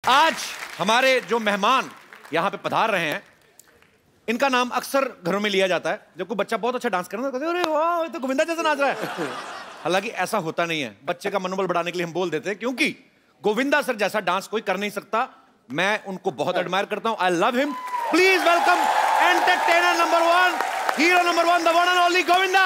आज हमारे जो मेहमान यहाँ पे पधार रहे हैं, इनका नाम अक्सर घरों में लिया जाता है। जब कोई बच्चा बहुत अच्छा डांस कर रहा है, कहते हैं अरे वाह, ये तो गोविंदा जैसा नाच रहा है। हालांकि ऐसा होता नहीं है। बच्चे का मनोबल बढ़ाने के लिए हम बोल देते हैं, क्योंकि गोविंदा सर जैसा डांस कोई कर नहीं सकता। मैं उनको बहुत एडमायर करता हूं। I love him. Please welcome entertainer number 1, hero number 1, the one and only Govinda.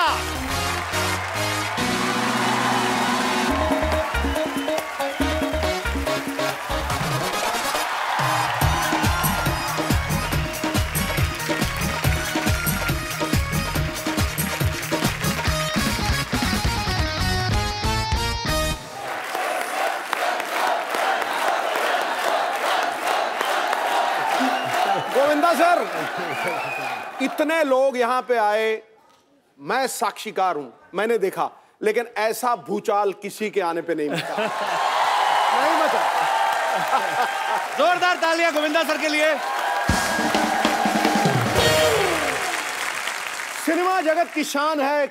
Govinda sir, इतने लोग यहां पे आए, मैं साक्षीकार हूं, मैंने देखा, लेकिन ऐसा भूचाल किसी के आने पे नहीं मचा। नहीं मचा। जोरदार तालियां गोविंदा सर के लिए। सिनेमा जगत की शान है,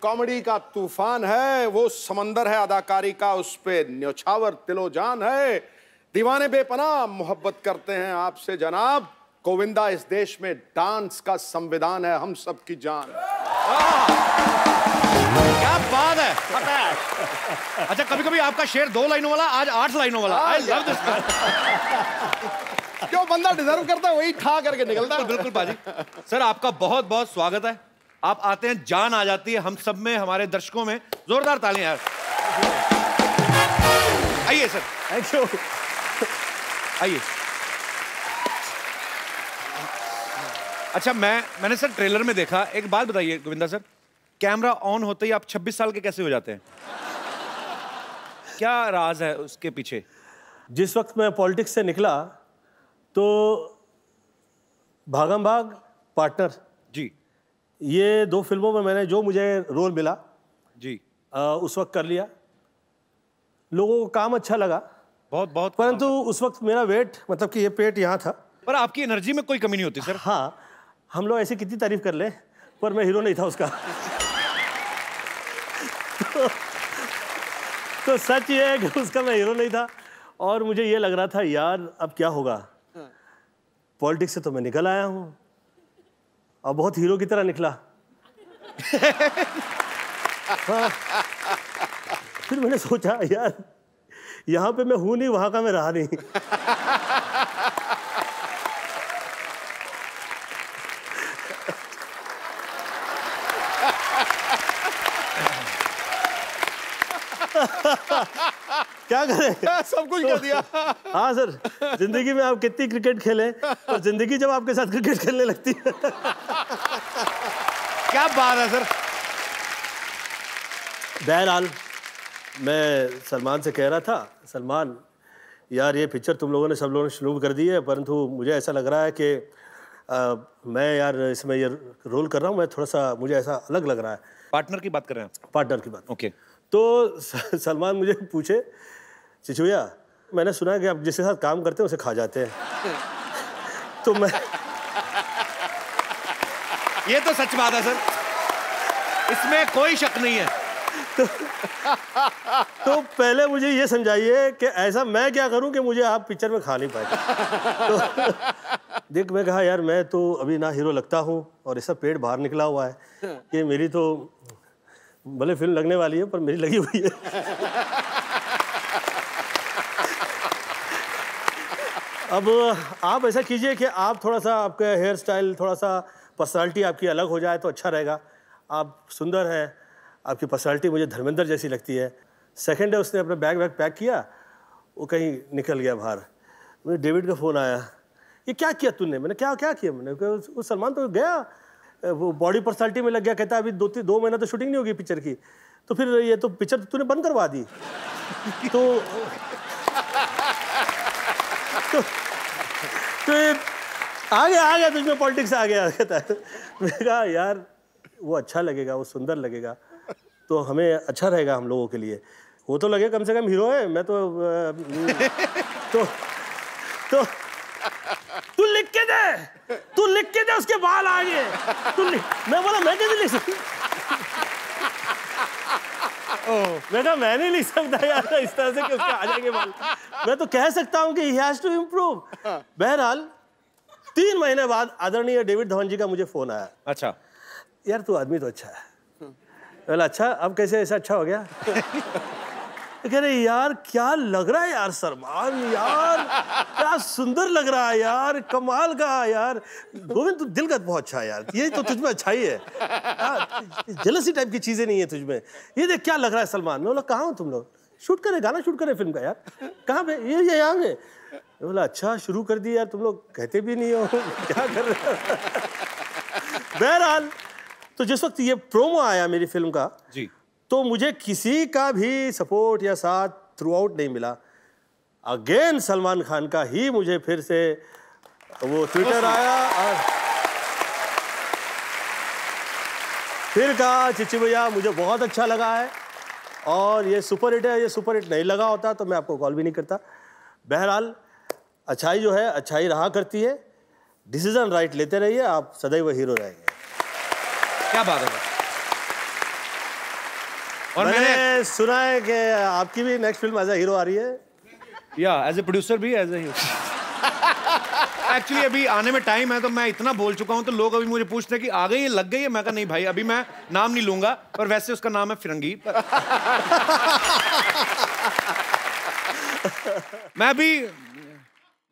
कॉमेडी का तूफान है, वो समंदर है अदाकारी का, उस पे न्योछावर तिलो जान है। दीवाने बेपनाह मोहब्बत करते हैं आपसे जनाब। गोविंदा इस देश में डांस का संविधान है, हम सब की जान। क्या बात है। अच्छा, कभी कभी आपका शेर 2 लाइनों वाला, आज 8 लाइनों वाला। I love this. क्यों बंदा डिजर्व करता है वही ठा करके निकलता है। बिल्कुल बाजी। सर, आपका बहुत बहुत स्वागत है। आप आते हैं, जान आ जाती है हम सब में, हमारे दर्शकों में। जोरदार तालियां यार। आइए सर। Thank you. आइए। अच्छा, मैंने सर ट्रेलर में देखा। एक बात बताइए गोविंदा सर, कैमरा ऑन होते ही आप 26 साल के कैसे हो जाते हैं? क्या राज है उसके पीछे? जिस वक्त मैं पॉलिटिक्स से निकला तो भागम भाग, पार्टनर जी, ये 2 फिल्मों में मैंने जो मुझे रोल मिला जी, उस वक्त कर लिया। लोगों को काम अच्छा लगा, बहुत बहुत। परंतु उस वक्त मेरा वेट, मतलब कि ये पेट यहाँ था। पर आपकी एनर्जी में कोई कमी नहीं होती सर। हाँ, हम लोग ऐसी कितनी तारीफ कर ले, पर मैं हीरो नहीं था उसका। तो सच ये है कि उसका मैं हीरो नहीं था, और मुझे ये लग रहा था यार अब क्या होगा। पॉलिटिक्स से तो मैं निकल आया हूँ, और बहुत हीरो की तरह निकला। हाँ। फिर मैंने सोचा यार यहाँ पे मैं हूं नहीं, वहां का मैं रहा नहीं। क्या करें, सब कुछ कर दिया। हाँ सर, जिंदगी में आप कितनी क्रिकेट खेलें, और जिंदगी जब आपके साथ क्रिकेट खेलने लगती है। क्या बात है सर। बहरहाल मैं सलमान से कह रहा था, सलमान यार ये पिक्चर तुम लोगों ने, सब लोगों ने शुरू कर दी है, परंतु मुझे ऐसा लग रहा है कि मैं यार इसमें ये रोल कर रहा हूँ, मैं थोड़ा सा, मुझे ऐसा अलग लग रहा है। पार्टनर की बात कर रहे हैं? पार्टनर की बात। ओके। तो सलमान मुझे पूछे, चिचुया मैंने सुना है कि आप जिसके साथ काम करते हैं उसे खा जाते हैं। तो मैं, ये तो सच बात है सर, इसमें कोई शक नहीं है। तो पहले मुझे ये समझाइए कि ऐसा मैं क्या करूं कि मुझे आप पिक्चर में खा नहीं पाए। तो देख, मैं कहा यार मैं तो अभी ना हीरो लगता हूं, और ऐसा पेट बाहर निकला हुआ है कि मेरी तो भले फिल्म लगने वाली है पर मेरी लगी हुई है। अब आप ऐसा कीजिए कि आप थोड़ा सा, आपका हेयर स्टाइल, थोड़ा सा पर्सनालिटी आपकी अलग हो जाए तो अच्छा रहेगा। आप सुंदर हैं, आपकी पर्सनालिटी मुझे धर्मेंद्र जैसी लगती है। सेकंड है, उसने अपना बैग पैक किया, वो कहीं निकल गया बाहर। मुझे डेविड का फ़ोन आया, ये क्या किया तूने? मैंने क्या किया? मैंने कहा वो सलमान तो गया, वो बॉडी पर्सनालिटी में लग गया। कहता अभी 2 महीना तो शूटिंग नहीं होगी पिक्चर की, तो फिर ये तो पिक्चर तो तूने बंद करवा दी। तो आ गया तुझमें पॉलिटिक्स आ गया। कहता है, मैंने कहा यार वो अच्छा लगेगा, वो सुंदर लगेगा, तो हमें अच्छा रहेगा हम लोगों के लिए। वो तो लगे कम से कम हीरो है, मैं तो तू लिख के दे उसके बाल आ गए। मैं बोला मैं कैसे लिख सकती? मैं कहा मैं नहीं लिख सकता यार इस तरह से कि उसके आ जाएंगे बाल। मैं तो कह सकता हूं कि ही हैज टू इम्प्रूव। बहरहाल 3 महीने बाद आदरणीय डेविड धवन जी का मुझे फोन आया। अच्छा यार तू आदमी तो अच्छा है। बोला अच्छा, अब कैसे ऐसा अच्छा हो गया? कह रहे यार क्या लग रहा है यार सलमान, यार क्या सुंदर लग रहा है यार, कमाल का यार। गोविंद तू दिल का बहुत अच्छा है यार, ये तो तुझमें अच्छाई है, जेलसी टाइप की चीजें नहीं है तुझमें। ये देख क्या लग रहा है सलमान। मैं बोला कहाँ हो तुम लोग? शूट करे, गाना शूट करे फिल्म का। यार कहाँ पे? ये यहाँ पे। मैं बोला अच्छा शुरू कर दी यार, तुम लोग कहते भी नहीं हो क्या कर रहे हो। बहरहाल तो जिस वक्त ये प्रोमो आया मेरी फिल्म का जी, तो मुझे किसी का भी सपोर्ट या साथ थ्रू आउट नहीं मिला। अगेन सलमान खान का ही मुझे फिर से वो ट्विटर आया और फिर कहा चिच्ची भैया मुझे बहुत अच्छा लगा है और ये सुपर हिट है। ये सुपर हिट नहीं लगा होता तो मैं आपको कॉल भी नहीं करता। बहरहाल अच्छाई जो है अच्छाई रहा करती है। डिसीजन राइट लेते रहिए, आप सदैव हीरो रहेंगे। क्या बात है। और मैंने सुना है कि आपकी भी next film as a hero आ रही है। या एज ए प्रोड्यूसर भी, एज ए हीरो। एक्चुअली अभी आने में टाइम है तो मैं इतना बोल चुका हूं तो लोग अभी मुझे पूछते हैं कि आ गई है, लग गई है। मैं कहा नहीं भाई, अभी मैं नाम नहीं लूंगा, पर वैसे उसका नाम है फिरंगी। मैं अभी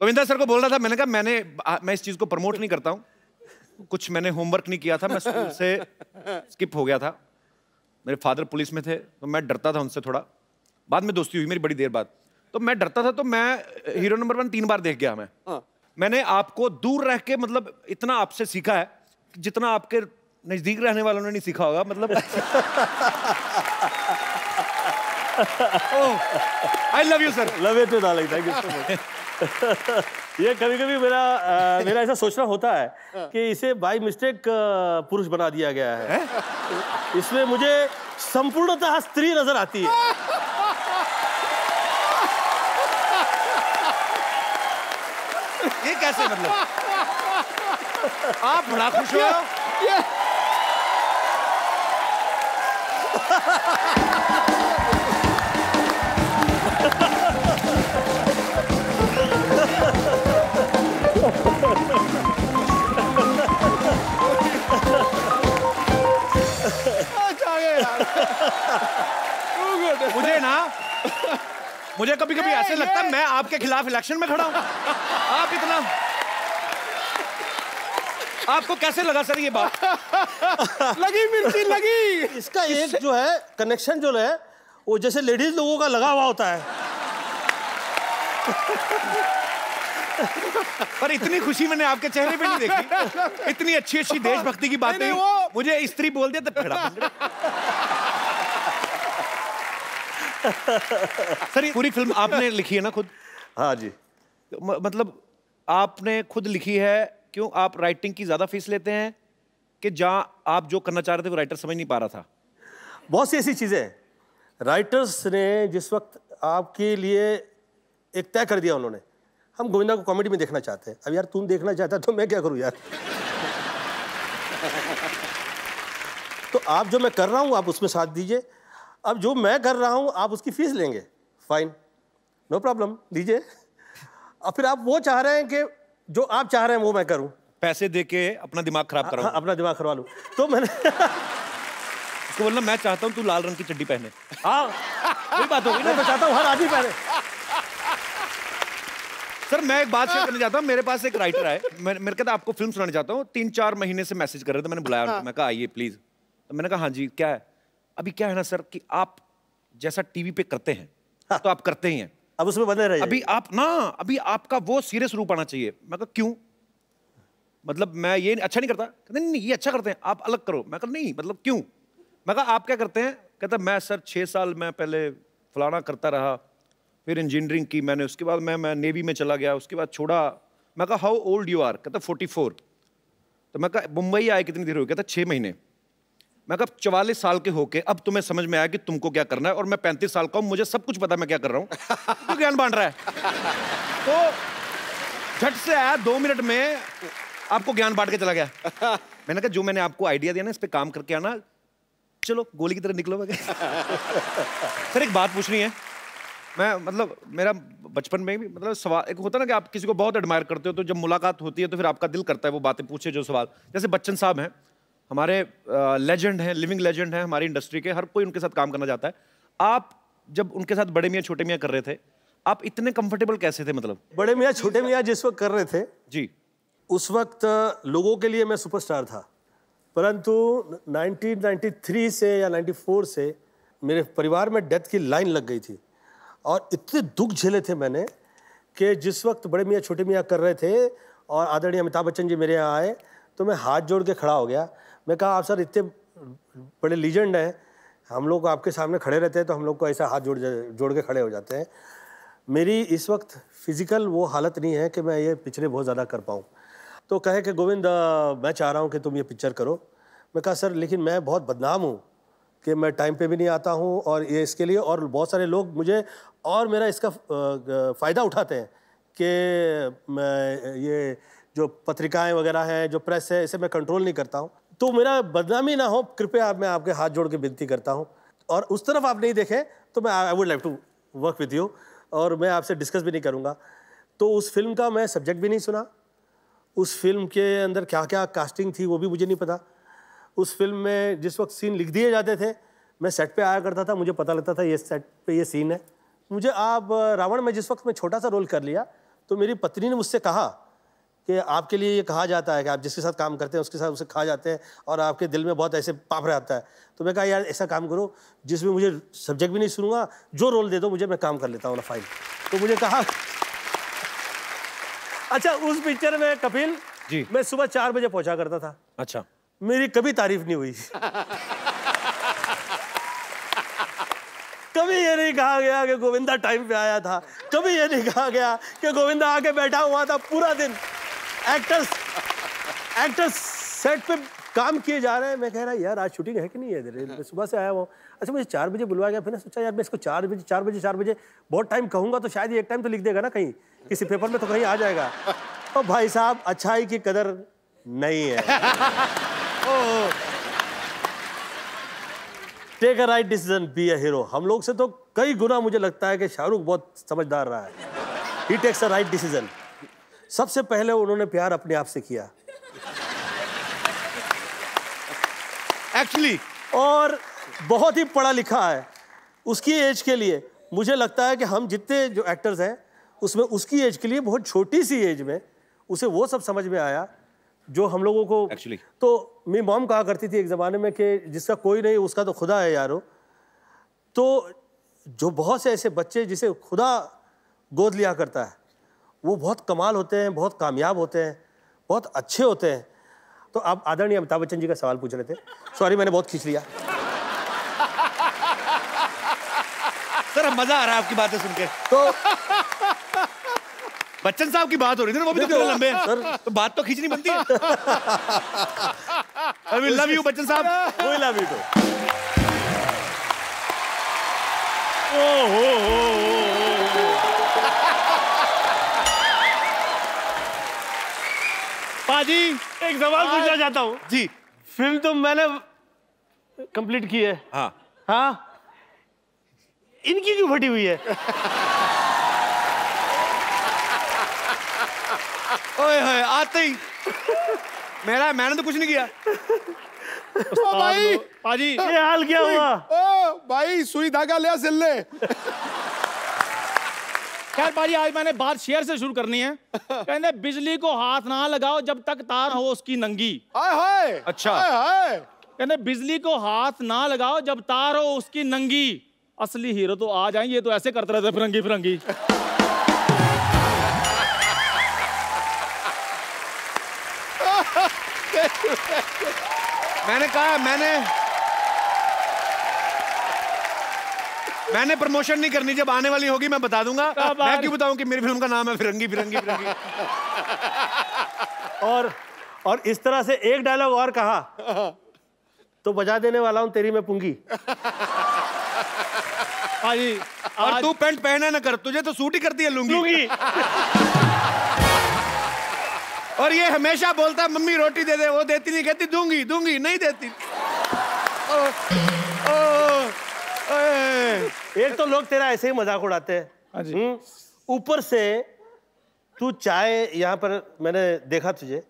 गोविंदा सर को बोल रहा था, मैंने कहा मैं इस चीज को प्रमोट नहीं करता हूं। कुछ मैंने होमवर्क नहीं किया था, मैं स्कूल से स्किप हो गया था। मेरे फादर पुलिस में थे तो मैं डरता था उनसे थोड़ा। बाद में दोस्ती हुई मेरी बड़ी देर बाद, तो मैं डरता था। तो मैं हीरो नंबर 1 3 बार देख गया। मैंने आपको दूर रह के मतलब इतना आपसे सीखा है जितना आपके नजदीक रहने वालों ने नहीं सीखा होगा। मतलब I love you sir. Love you too darling, thank you so much. ये कभी कभी मेरा ऐसा सोचना होता है कि इसे बाय मिस्टेक पुरुष बना दिया गया है। इसमें मुझे संपूर्णतः स्त्री नजर आती है। ये कैसे मतलब? आप बड़ा खुश हो। मुझे कभी कभी ऐसे लगता है मैं आपके खिलाफ इलेक्शन में खड़ा हूं। आप इतना, आपको कैसे लगा सर ये बात? लगी मिर्ची लगी। इसका एक जो है कनेक्शन जो है वो जैसे लेडीज लोगों का लगा हुआ होता है। पर इतनी खुशी मैंने आपके चेहरे पे नहीं देखी। इतनी अच्छी अच्छी देशभक्ति की बातें मुझे स्त्री बोल दिया तो खड़ा। सर ये पूरी फिल्म आपने लिखी है ना खुद? हाँ जी। मतलब आपने खुद लिखी है, क्यों आप राइटिंग की ज्यादा फीस लेते हैं कि जहां आप जो करना चाह रहे थे वो राइटर समझ नहीं पा रहा था? बहुत सी ऐसी चीजें हैं। राइटर्स ने जिस वक्त आपके लिए एक तय कर दिया, उन्होंने हम गोविंदा को कॉमेडी में देखना चाहते हैं। अब यार तुम देखना चाहता है तो मैं क्या करूं यार। तो आप जो मैं कर रहा हूं आप उसमें साथ दीजिए। अब जो मैं कर रहा हूं आप उसकी फीस लेंगे, फाइन, नो प्रॉब्लम, दीजिए। और फिर आप वो चाह रहे हैं कि जो आप चाह रहे हैं वो मैं करूं, पैसे दे के अपना दिमाग खराब कराऊं। हाँ, अपना दिमाग करवा लूं। तो मैंने उसको बोलना मैं चाहता हूं तू लाल रंग की चड्डी पहने। हाँ वही बात होगी ना, मैं चाहता हूं हर आदमी पहने। सर मैं एक बात शेयर करना चाहता हूं। मेरे पास एक राइटर है, मेरे कहता आपको फिल्म सुनाना चाहता हूं। 3-4 महीने से मैसेज कर रहे थे, मैंने बुलाया उनको। मैं कहा आइए प्लीज। तो मैंने कहा हाँ जी क्या है? अभी क्या है ना सर कि आप जैसा टीवी पे करते हैं तो आप करते ही हैं, अब उसमें बने रहिए। अभी आपका वो सीरियस रूप आना चाहिए। मैं कहा क्यों? मतलब मैं ये अच्छा नहीं करता। कहते नहीं ये अच्छा करते हैं, आप अलग करो। मैं कहा नहीं मतलब क्यों? मैं कहा आप क्या करते हैं? कहता मैं सर 6 साल मैं पहले फलाना करता रहा, फिर इंजीनियरिंग की मैंने, उसके बाद मैं नेवी में चला गया, उसके बाद छोड़ा। मैं कहा हाउ ओल्ड यू आर? कहता 44। तो मैं कहा मुंबई आए कितनी देर हो? कहता 6 महीने। मैं कहा 44 साल के होके अब तुम्हें समझ में आया कि तुमको क्या करना है, और मैं 35 साल का हूं, मुझे सब कुछ पता मैं क्या कर रहा हूं। तो ज्ञान बांट रहा है। तो झट से आया, 2 मिनट में आपको ज्ञान बांट के चला गया। मैंने कहा जो मैंने आपको आइडिया दिया ना इस पे काम करके आना, चलो गोली की तरह निकलो। सर एक बात पूछनी है, मैं मतलब मेरा बचपन में भी मतलब सवाल एक होता है ना कि आप किसी को बहुत एडमायर करते हो, तो जब मुलाकात होती है तो फिर आपका दिल करता है वो बातें पूछे जो सवाल। जैसे बच्चन साहब हैं, हमारे लेजेंड हैं, लिविंग लेजेंड हैं हमारी इंडस्ट्री के, हर कोई उनके साथ काम करना चाहता है। आप जब उनके साथ बड़े मियाँ छोटे मियाँ कर रहे थे, आप इतने कंफर्टेबल कैसे थे? मतलब बड़े मियाँ छोटे मियाँ जिस वक्त कर रहे थे जी, उस वक्त लोगों के लिए मैं सुपरस्टार था, परंतु 1993 से या 94 से मेरे परिवार में डेथ की लाइन लग गई थी और इतने दुख झेले थे मैंने कि जिस वक्त बड़े मियाँ छोटे मियाँ कर रहे थे और आदरणीय अमिताभ बच्चन जी मेरे यहाँ आए तो मैं हाथ जोड़ के खड़ा हो गया। मैं कहा आप सर इतने बड़े लीजेंड हैं, हम लोग आपके सामने खड़े रहते हैं तो हम लोग को ऐसा हाथ जोड़ के खड़े हो जाते हैं। मेरी इस वक्त फिजिकल वो हालत नहीं है कि मैं ये पिक्चरें बहुत ज़्यादा कर पाऊँ। तो कहे कि गोविंद मैं चाह रहा हूँ कि तुम ये पिक्चर करो। मैं कहा सर लेकिन मैं बहुत बदनाम हूँ कि मैं टाइम पे भी नहीं आता हूँ और ये इसके लिए, और बहुत सारे लोग मुझे और मेरा इसका फ़ायदा उठाते हैं कि मैं ये जो पत्रिकाएं वगैरह हैं, जो प्रेस है, इसे मैं कंट्रोल नहीं करता हूँ, तो मेरा बदनामी ना हो, कृपया आप मैं आपके हाथ जोड़ के विनती करता हूँ। और उस तरफ आप नहीं देखें तो मैं I would like to work with you और मैं आपसे डिस्कस भी नहीं करूँगा। तो उस फिल्म का मैं सब्जेक्ट भी नहीं सुना, उस फिल्म के अंदर क्या क्या कास्टिंग थी वो भी मुझे नहीं पता। उस फिल्म में जिस वक्त सीन लिख दिए जाते थे मैं सेट पे आया करता था, मुझे पता लगता था ये सेट पे ये सीन है। मुझे आप रावण में जिस वक्त मैं छोटा सा रोल कर लिया तो मेरी पत्नी ने मुझसे कहा कि आपके लिए ये कहा जाता है कि आप जिसके साथ काम करते हैं उसके साथ उसे खा जाते हैं और आपके दिल में बहुत ऐसे पाप रहता है। तो मैं कहा यार ऐसा काम करो जिसमें मुझे सब्जेक्ट भी नहीं सुनूंगा, जो रोल दे दो मुझे, मैं काम कर लेता हूँ ना फाइन। तो मुझे कहा अच्छा उस पिक्चर में कपिल जी, मैं सुबह 4 बजे पहुंचा करता था। अच्छा, मेरी कभी तारीफ नहीं हुई। कभी ये नहीं कहा गया कि गोविंदा टाइम पे आया था, कभी ये नहीं कहा गया कि गोविंदा आके बैठा हुआ था पूरा दिन। एक्टर्स सेट पे काम किए जा रहे हैं, मैं कह रहा यार आज शूटिंग है कि नहीं है, मैं सुबह से आया हूँ। अच्छा मुझे 4 बजे बुलवाया गया, फिर सोचा यार मैं इसको 4 बजे बहुत टाइम कहूँगा तो शायद ये एक टाइम तो लिख देगा ना कहीं किसी पेपर में, तो कहीं आ जाएगा। तो भाई साहब अच्छाई की कदर नहीं है। Take a right decision, be a hero. हम लोग से तो कई गुना मुझे लगता है कि शाहरुख बहुत समझदार रहा है। ही टेक्स अ राइट डिसीजन। सबसे पहले उन्होंने प्यार अपने आप से किया एक्चुअली, और बहुत ही पढ़ा लिखा है उसकी एज के लिए। मुझे लगता है कि हम जितने जो एक्टर्स हैं उसमें उसकी एज के लिए बहुत छोटी सी एज में उसे वो सब समझ में आया जो हम लोगों को एक्चुअली। तो मेरी मॉम कहा करती थी एक ज़माने में कि जिसका कोई नहीं उसका तो खुदा है यारो। तो जो बहुत से ऐसे बच्चे जिसे खुदा गोद लिया करता है वो बहुत कमाल होते हैं, बहुत कामयाब होते हैं, बहुत अच्छे होते हैं। तो आप आदरणीय अमिताभ बच्चन जी का सवाल पूछ रहे थे, सॉरी मैंने बहुत खींच लिया। सर मजा आ रहा है आपकी बातें सुन के। तो बच्चन साहब की बात हो रही थी ना, वो भी तो कितने लंबे हैं, तो बात तो खींचनी बनती है। I will love you Bachchan साहब। We love you too। पाजी एक सवाल पूछना चाहता हूँ जी। फिल्म तो मैंने कंप्लीट की है, हाँ हाँ, इनकी क्यों फटी हुई है? ओए होए आते ही मैंने तो कुछ नहीं किया। ओ भाई, पाजी ये हाल क्या हुआ? ओ भाई सुई धागा ले सिल ले। खैर पाजी आज मैंने बात शेयर से शुरू करनी है। कहने बिजली को हाथ ना लगाओ जब तक तार हो उसकी नंगी। हाय हाय, अच्छा। हाय हाय। कहने बिजली को हाथ ना लगाओ जब तार हो उसकी नंगी। असली हीरो तो आ जाएंगे, ये तो ऐसे करते रहते फिरंगी फिरंगी। मैंने कहा मैंने प्रमोशन नहीं करनी, जब आने वाली होगी मैं बता दूंगा। मैं क्यों बताऊं कि मेरी फिल्म का नाम है फिरंगी फिरंगी फिरंगी। और इस तरह से एक डायलॉग और कहा तो बजा देने वाला हूं तेरी मैं पुंगी। पाजी और तू पैंट पहना ना कर, तुझे तो सूट ही करती है लुंगी। और ये हमेशा बोलता है मम्मी रोटी दे दे, वो देती नहीं, कहती दूंगी दूंगी, नहीं देती। एक तो लोग तेरा ऐसे ही मजाक उड़ाते हैं, हाँ जी। ऊपर से तू चाय यहाँ पर मैंने देखा तुझे,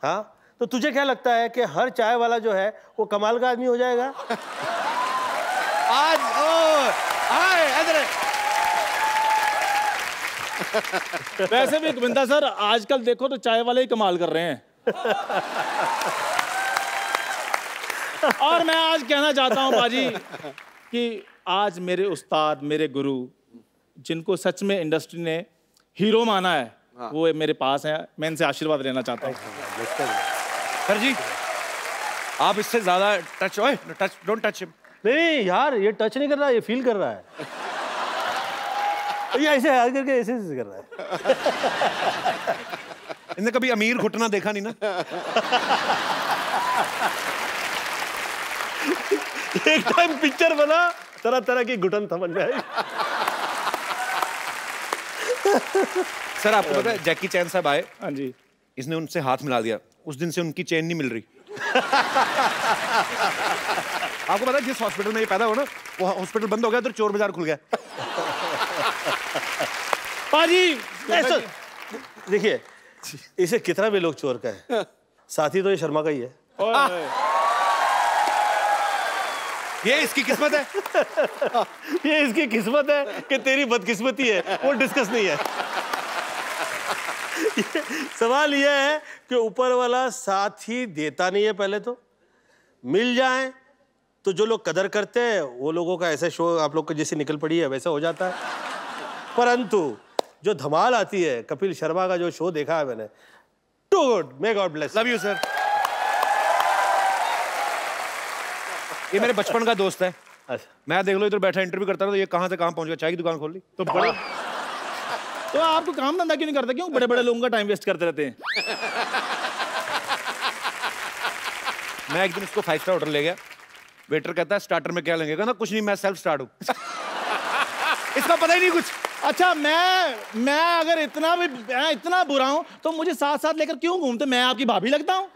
हाँ, तो तुझे क्या लगता है कि हर चाय वाला जो है वो कमाल का आदमी हो जाएगा? आज वैसे भी गोविंदा सर आजकल देखो तो चाय वाले ही कमाल कर रहे हैं। और मैं आज कहना चाहता हूं बाजी कि आज मेरे उस्ताद, मेरे गुरु, जिनको सच में इंडस्ट्री ने हीरो माना है, वो मेरे पास हैं। मैं इनसे आशीर्वाद लेना चाहता हूं। सर जी, आप इससे ज्यादा टच डोंट टच हिम। नहीं यार, ये टच नहीं कर रहा, ये फील कर रहा है। ये ऐसे हाथ करके ऐसे कर रहा है। इनने कभी अमीर घुटना देखा नहीं ना। एक टाइम पिक्चर बना, तरह तरह की घुटन समझ में आई। सर आपको पता है जैकी चैन साहब आए, हाँ जी, इसने उनसे हाथ मिला दिया, उस दिन से उनकी चेन नहीं मिल रही। आपको पता है जिस हॉस्पिटल में ये पैदा हो ना, वो हॉस्पिटल बंद हो गया तो चोर बाजार खुल गया। पाजी देखिए, इसे कितना भी लोग चोर कहे, साथी तो ये शर्मा का ही है। ये इसकी किस्मत है। ये इसकी किस्मत है कि तेरी बदकिस्मती है, वो डिस्कस नहीं है। सवाल यह है कि ऊपर वाला साथ ही देता नहीं है। पहले तो मिल जाए तो जो लोग कदर करते हैं वो लोगों का ऐसा शो आप लोग को जैसे निकल पड़ी है वैसा हो जाता है, परंतु जो धमाल आती है, कपिल शर्मा का जो शो देखा है मैंने, too good, may God bless. Love you sir. ये मेरे बचपन का दोस्त है। अच्छा, मैं देख लो इधर बैठा इंटरव्यू करता रहा तो ये कहां से कहां पहुंच गया, चाय की दुकान खोल ली। तो बड़े तो आपको काम धंधा क्यों नहीं करता? क्यों बड़े बड़े लोगों का टाइम वेस्ट करते रहते हैं? मैं एक दिन इसको 5 स्टार ऑर्डर ले गया, वेटर कहता है स्टार्टर में क्या लेंगे, कहना कुछ नहीं, मैं सेल्फ स्टार्ट हूं। इसका पता ही नहीं कुछ। अच्छा, मैं अगर इतना बुरा हूं तो मुझे साथ साथ लेकर क्यों घूमते? मैं आपकी भाभी लगता हूं?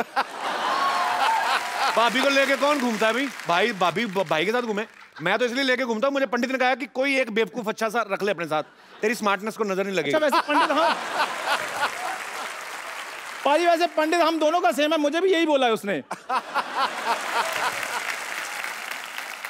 भाभी को लेके कौन घूमता है भाई? भाभी भाई के साथ घूमे। मैं तो इसलिए लेके घूमता हूं, मुझे पंडित ने कहा कि कोई एक बेवकूफ अच्छा सा रख ले अपने साथ, तेरी स्मार्टनेस को नजर नहीं लगेगी। अच्छा, वैसे पंडित, हाँ पाजी, वैसे पंडित हम दोनों का सेम है, मुझे भी यही बोला है उसने।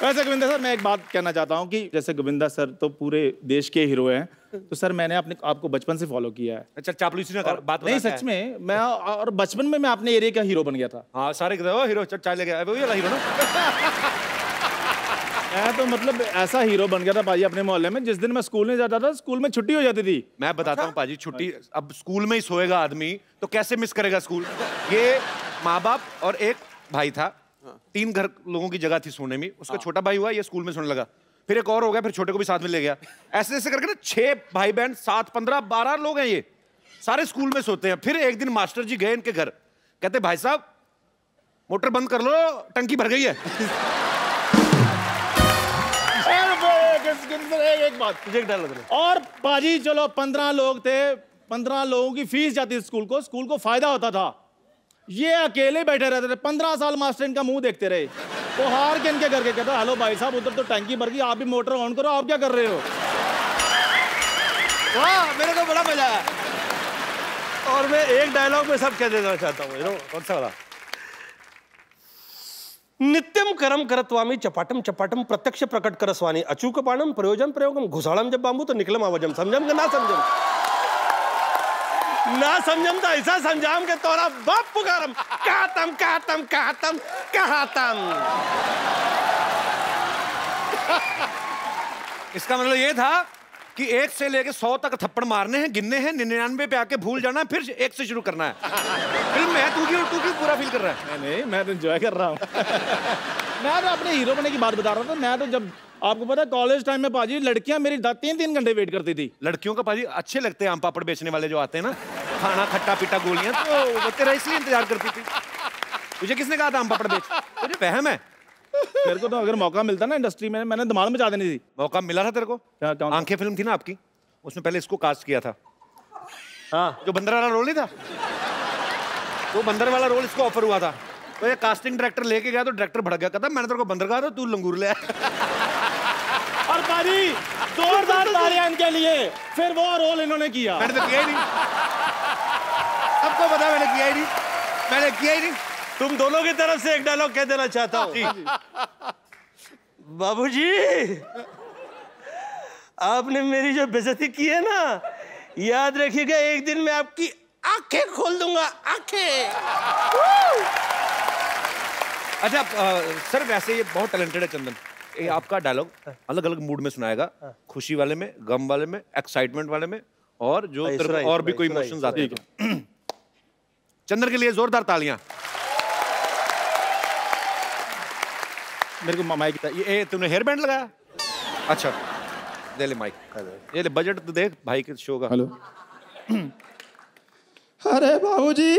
वैसे गोविंदा सर, मैं एक बात कहना चाहता हूँ कि जैसे गोविंदा सर तो पूरे देश के हीरो हैं, तो सर मैंने आपको बचपन से फॉलो किया है। अच्छा, चापलूसी ना कर, बात नहीं, सच में मैं, और बचपन में मैं अपने एरिया का हीरो बन गया था। हाँ, सारे हीरो चाय ले गया, वही वाला हीरो ना। मैं तो मतलब ऐसा हीरो बन गया था पाजी अपने मोहल्ले में। जिस दिन मैं स्कूल में जाता था, स्कूल में छुट्टी हो जाती थी। मैं बताता हूँ पाजी, छुट्टी अब स्कूल में ही सोएगा आदमी तो कैसे मिस करेगा स्कूल। ये माँ बाप और एक भाई था, 3 घर लोगों की जगह थी सोने में। उसका छोटा भाई हुआ, ये स्कूल में सोने लगा, फिर एक और हो गया, फिर छोटे को भी साथ में ले गया। ऐसे ऐसे करके ना 6 भाई बहन, 7, 15, 12 लोग हैं, ये सारे स्कूल में सोते हैं। फिर एक दिन मास्टर जी गए इनके घर, कहते भाई साहब मोटर बंद कर लो, टंकी भर गई है। एक बात तुझे डाल दे। और पाजी चलो 15 लोग थे, 15 लोगों की फीस जाती थी स्कूल को फायदा होता था। ये अकेले बैठे रहते थे, 15 साल मास्टर इनका मुंह देखते रहे। तो हार के इनके करके कहता, हेलो भाई साहब, उधर तो टंकी भर गई, आप भी मोटर ऑन करो, आप क्या कर रहे हो? वाह, मेरे को बड़ा मजा आया। और मैं एक डायलॉग में सब कह देना चाहता हूँ। कौन सा वाला? नित्यम करम करत्वामी चपाटम चपाटम प्रत्यक्ष प्रकट करस्वानी अचूक पाणम प्रयोजन प्रयोगम घुसाड़म जब बांबू तो निकलम आवाजम। समझम के ना समझम, ना समझम तो ऐसा समझाम के तोरा बाप पुकारम। कहतम कहतम कहतम कहतम। इसका मतलब ये था कि 1 से लेके 100 तक थप्पड़ मारने हैं, गिनने हैं, 99 पे आके भूल जाना है, फिर 1 से शुरू करना है। फिल्म में तू क्यों पूरा फील कर रहा है? नहीं, मैं तो एंजॉय कर रहा हूँ। मैं तो अपने हीरो बनने की बात बता रहा था। मैं तो जब आपको पता है कॉलेज टाइम में पाजी लड़कियां मेरी 3-3 घंटे वेट करती थी। लड़कियों का पाजी अच्छे लगते हैं आम पापड़ बेचने वाले जो आते हैं ना, खाना खट्टा पीटा गोलियां, तो वो तेरा इसलिए इंतजार करती थी। तुझे किसने कहा था आम पापड़ बेच? तुझे वहम है। मेरे को तो अगर मौका मिलता ना इंडस्ट्री में, मैंने धमाल मचा देनी थी। मौका मिला था तेरे को? क्या? आंखें फिल्म थी ना आपकी, उसमें पहले इसको कास्ट किया था। हाँ, जो बंदर वाला रोल नहीं था, वो बंदर वाला रोल इसको ऑफर हुआ था। तो ये कास्टिंग डायरेक्टर लेके गया तो डायरेक्टर भड़क गया, कहता मैंने तेरे को बंदर कहा था, तू लंगूर ले आया। और बाजी जोरदार तालियां इनके लिए। फिर वो रोल इन्होंने किया। मैंने तो किया ही नहीं, सबको पता मैंने किया ही नहीं, मैंने किया ही नहीं। तुम दोनों की तरफ से एक डायलॉग कह देना चाहता हूँ। बाबूजी, आपने मेरी जो बेइज्जती की है ना, याद रखिएगा एक दिन मैं आपकी आंखें खोल दूंगा, आंखें। अच्छा सर, वैसे ये बहुत टैलेंटेड है चंदन। ये आपका डायलॉग अलग अलग मूड में सुनाएगा, खुशी वाले में, गम वाले में, एक्साइटमेंट वाले में, और जो तेरे को और भी कोई इमोशंस आते हैं। चंदन के लिए जोरदार तालियां। मेरे को माइक ये तूने हेयर बैंड लगाया? अच्छा दे ले माइक, ये ले बजट तो देख भाई के शो का। हेलो। अरे बाबूजी,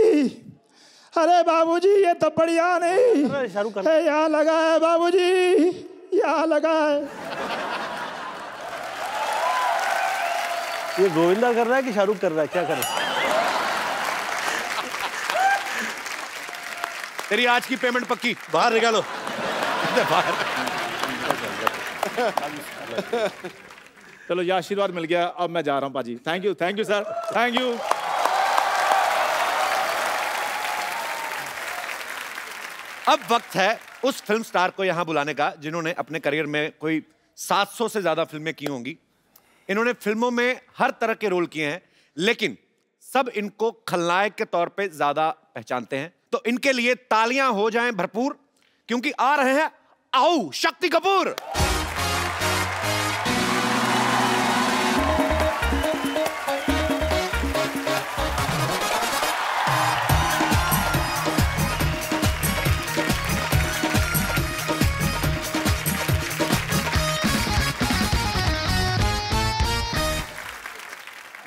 अरे बाबूजी, ये तो बढ़िया नहीं शाहरुख खान है, यहाँ लगा है बाबूजी, यहाँ लगा है। ये गोविंदा कर रहा है कि शाहरुख कर रहा है, क्या कर रहा है? तेरी आज की पेमेंट पक्की। बाहर निकालो। बाहर। चलो, ये आशीर्वाद मिल गया, अब मैं जा रहा हूँ पाजी। Thank you sir, thank you. अब वक्त है उस फिल्म स्टार को यहां बुलाने का जिन्होंने अपने करियर में कोई 700 से ज्यादा फिल्में की होंगी। इन्होंने फिल्मों में हर तरह के रोल किए हैं, लेकिन सब इनको खलनायक के तौर पे ज्यादा पहचानते हैं। तो इनके लिए तालियां हो जाएं भरपूर, क्योंकि आ रहे हैं आओ शक्ति कपूर।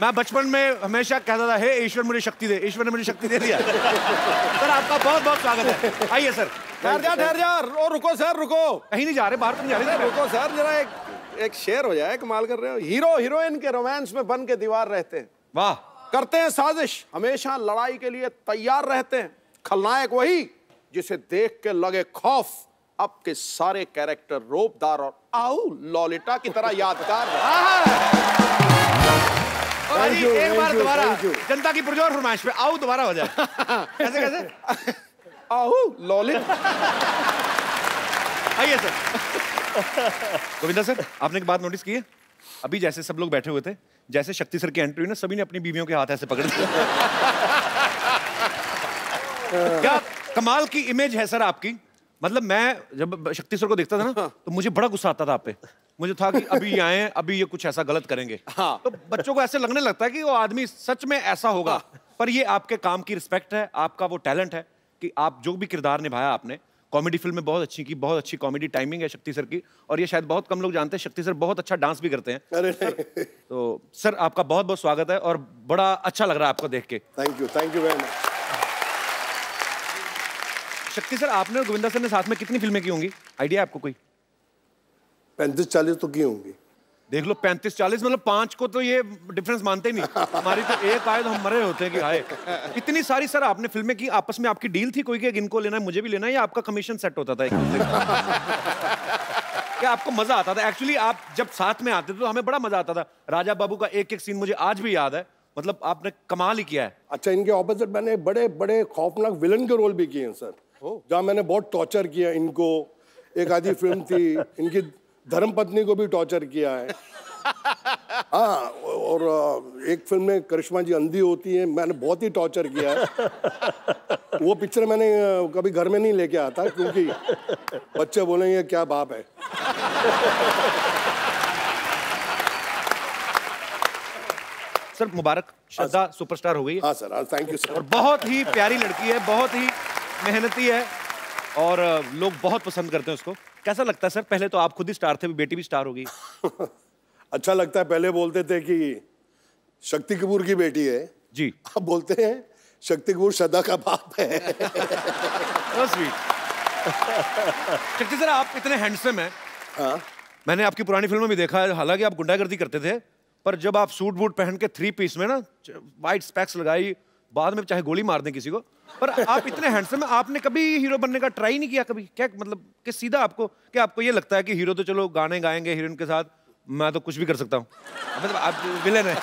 मैं बचपन में हमेशा कहता था, हे ईश्वर मुझे शक्ति दे। ईश्वर ने मुझे शक्ति दे दिया। सर आपका बहुत बहुत स्वागत है, आइए सर। ठहर जा और रुको सर, रुको। कहीं नहीं जा रहे, बाहर तो नहीं जा रहे। रुको सर, जरा एक शेर हो जाए, कमाल कर रहे हो। हीरो हीरोइन के रोमांस में बन के दीवार रहते हैं, वाह, करते हैं साजिश, हमेशा लड़ाई के लिए तैयार रहते हैं। खलनायक वही जिसे देख के लगे खौफ। अब के सारे कैरेक्टर रोबदार और आओ लॉलिटा की तरह यादगार। और एक बार दोबारा जनता की पुरजोर फरमाइश पे आओ दोबारा हो जाए। कैसे कैसे? आओ लॉलिट। आइए सर। गोविंदा सर, आपने एक बात नोटिस की है? अभी जैसे सब लोग बैठे हुए थे, जैसे शक्ति सर की एंट्री हुई ना, सभी ने अपनी बीवियों के हाथ ऐसे पकड़ लिए। क्या कमाल की इमेज है सर आपकी। मतलब मैं जब शक्ति सर को देखता था ना, तो मुझे बड़ा गुस्सा आता था आप पे। मुझे था कि अभी ये आए, अभी ये कुछ ऐसा गलत करेंगे। हाँ। तो बच्चों को ऐसे लगने लगता है कि वो आदमी सच में ऐसा होगा। पर ये आपके काम की रिस्पेक्ट है, आपका वो टैलेंट है कि आप जो भी किरदार निभाया आपने। कॉमेडी फिल्म में बहुत अच्छी की, बहुत अच्छी कॉमेडी टाइमिंग है शक्ति सर की। और ये शायद बहुत कम लोग जानते हैं, शक्ति सर बहुत अच्छा डांस भी करते हैं। अरे तो सर आपका बहुत बहुत स्वागत है, और बड़ा अच्छा लग रहा है आपको देख के। Thank you very much. शक्ति सर, आपने और गोविंदा सर ने साथ में कितनी फिल्में की होंगी, आइडिया है आपको कोई? 35-40 तो की होंगी। देख लो, 35-40 मतलब 5 को तो ये डिफरेंस मानते ही नहीं। हमारी तो एक आए तो हम मरे होते हैं कि आए। इतनी सारी सर आपने फिल्में की, आपस में आपकी डील थी कोई कि इनको लेना है, मुझे भी लेना है, या आपका कमीशन सेट होता था एक दूसरे का? क्या आपको मजा आता था? एक्चुअली आप जब साथ में आते थे तो हमें बड़ा मजा आता था। राजा बाबू का एक एक सीन मुझे आज भी याद है, मतलब आपने कमाल ही किया है। अच्छा, इनके ऑपोजिट मैंने बड़े बड़े खौफनाक विलन के रोल भी किए हैं सर, जहाँ मैंने बहुत टॉर्चर किया इनको। एक आधी फिल्म थी, इनकी धर्मपत्नी को भी टॉर्चर किया है। हाँ, और एक फिल्म में करिश्मा जी अंधी होती है, मैंने बहुत ही टॉर्चर किया है। वो पिक्चर मैंने कभी घर में नहीं लेके आता, क्योंकि बच्चे बोलेंगे क्या बाप है। सर मुबारक, श्रद्धा सुपरस्टार हो गई है। हाँ सर, थैंक यू सर। और बहुत ही प्यारी लड़की है, बहुत ही मेहनती है, और लोग बहुत पसंद करते हैं उसको। कैसा लगता है सर? पहले तो आप खुद ही स्टार थे, बेटी भी स्टार हो गई। अच्छा लगता है। पहले बोलते थे कि शक्ति कपूर की बेटी है जी, अब बोलते हैं शक्ति कपूर श्रद्धा का बाप है। शक्ति सर, आप इतने हैंडसम हैं। हाँ, मैंने आपकी पुरानी फिल्मों में देखा है, हालांकि आप गुंडागर्दी करते थे, पर जब आप सूट बूट पहन के 3 पीस में ना, वाइट स्पेक्स लगाई, बाद में चाहे गोली मार दें किसी को, पर आप इतने हैंडसम हैं, आपने कभी हीरो बनने का ट्राई नहीं किया कभी? क्या मतलब कि सीधा आपको, क्या आपको ये लगता है कि हीरो तो चलो गाने गाएंगे हीरोइन के साथ, मैं तो कुछ भी कर सकता हूँ। मतलब आप विलेन है।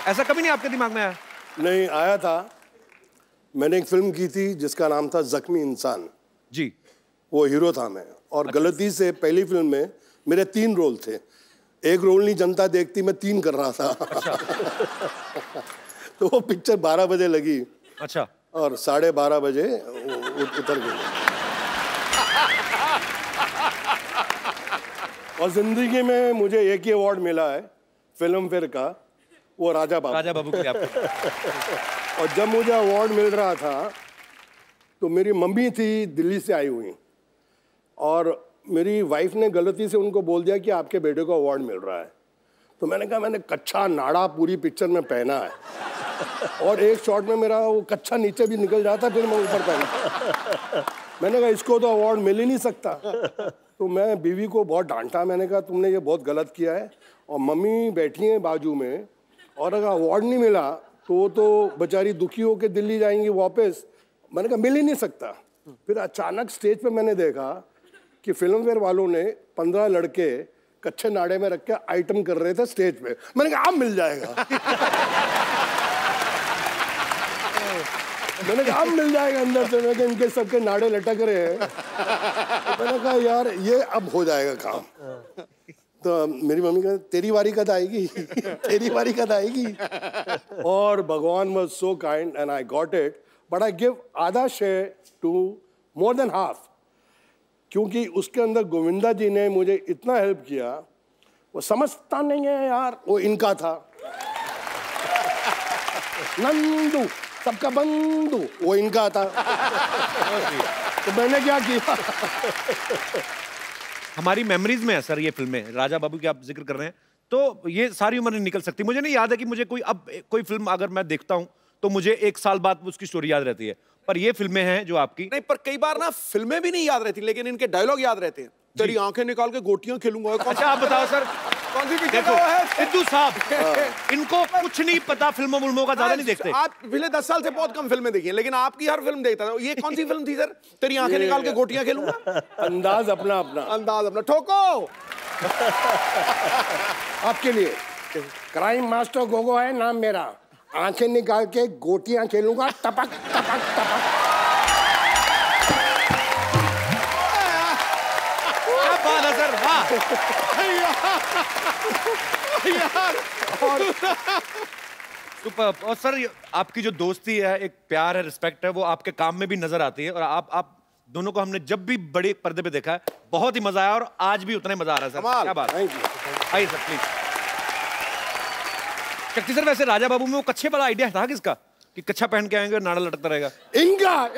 ऐसा कभी नहीं आपके दिमाग में आया? नहीं आया था। मैंने एक फिल्म की थी जिसका नाम था जख्मी इंसान जी। वो हीरो था मैं, और गलती से पहली फिल्म में मेरे 3 रोल थे। एक रोल नहीं जनता देखती, मैं 3 कर रहा था। अच्छा। तो वो पिक्चर 12 बजे लगी। अच्छा। और 12:30 बजे उतर गई। और जिंदगी में मुझे एक ही अवार्ड मिला है फिल्म फेयर का, वो राजा बाबू के लिए आपको। और जब मुझे अवार्ड मिल रहा था तो मेरी मम्मी थी दिल्ली से आई हुई, और मेरी वाइफ ने गलती से उनको बोल दिया कि आपके बेटे को अवार्ड मिल रहा है। तो मैंने कहा मैंने कच्चा नाड़ा पूरी पिक्चर में पहना है, और एक शॉट में मेरा वो कच्चा नीचे भी निकल जाता, फिर मैं ऊपर पहना। मैंने कहा इसको तो अवार्ड मिल ही नहीं सकता। तो मैं बीवी को बहुत डांटा, मैंने कहा तुमने ये बहुत गलत किया है, और मम्मी बैठी हैं बाजू में, और अगर अवार्ड नहीं मिला तो वो तो बेचारी दुखी होकर दिल्ली जाएंगी वापस। मैंने कहा मिल ही नहीं सकता। फिर अचानक स्टेज पे मैंने देखा कि फिल्म फेयर वालों ने 15 लड़के कच्चे नाड़े में रख के आइटम कर रहे थे स्टेज पे। मैंने कहा अब मिल जाएगा। मैंने कहा अब मिल जाएगा अंदर से। मैंने कहा इनके सबके नाड़े लटक रहे हैं। तो मैंने कहा यार ये अब हो जाएगा काम। तो मेरी मम्मी कहती तेरी बारी कब आएगी? तेरी बारी कब आएगी? और भगवान was so kind and I got it, but I give आधा share to more than half, क्योंकि उसके अंदर गोविंदा जी ने मुझे इतना हेल्प किया। वो समझता नहीं है यार, वो इनका था नंदू सबका बंधु, वो इनका था। तो मैंने क्या किया? हमारी मेमोरीज में है सर ये फिल्में, राजा बाबू की आप जिक्र कर रहे हैं, तो ये सारी उम्र नहीं निकल सकती। मुझे नहीं याद है कि मुझे कोई फिल्म अगर मैं देखता हूं तो मुझे 1 साल बाद उसकी स्टोरी याद रहती है, पर ये फिल्में हैं जो आपकी नहीं, पर कई बार ना फिल्में भी नहीं याद रहती, लेकिन इनके डायलॉग याद रहते हैं। तेरी आंखें निकाल के गोटियां खेलूंगा। अच्छा आप बताओ सर, कौन सी पिक्चर देखो है? सिद्धू साहब इनको कुछ नहीं पता, फिल्मों का ज्यादा नहीं देखते। आप पिछले 10 साल से बहुत कम फिल्में देखी हैं, लेकिन आपकी हर फिल्म देखता था। ये कौन सी फिल्म थी सर? तेरी आंखें निकाल के गोटियां खेलूंगा। अंदाज अपना अपना, अंदाज अपना। ठोको। आपके लिए क्राइम मास्टर गोगो है नाम मेरा, आंखें निकाल के गोटियां खेलूंगा, टपक टपक टपक। क्या बात है सर, वाह यार। सुपर्ब। और सर आपकी जो दोस्ती है, एक प्यार है, रिस्पेक्ट है, वो आपके काम में भी नजर आती है। और आप दोनों को हमने जब भी बड़े पर्दे पे देखा है बहुत ही मजा आया, और आज भी उतना ही मजा आ रहा है सर। क्या बात। आइए सर प्लीज। शक्ति सर वैसे राजा बाबू में वो कच्छे वाला आइडिया था किसका, कि कच्छा पहन के आएंगे और नाड़ा लटकता रहेगा? इनका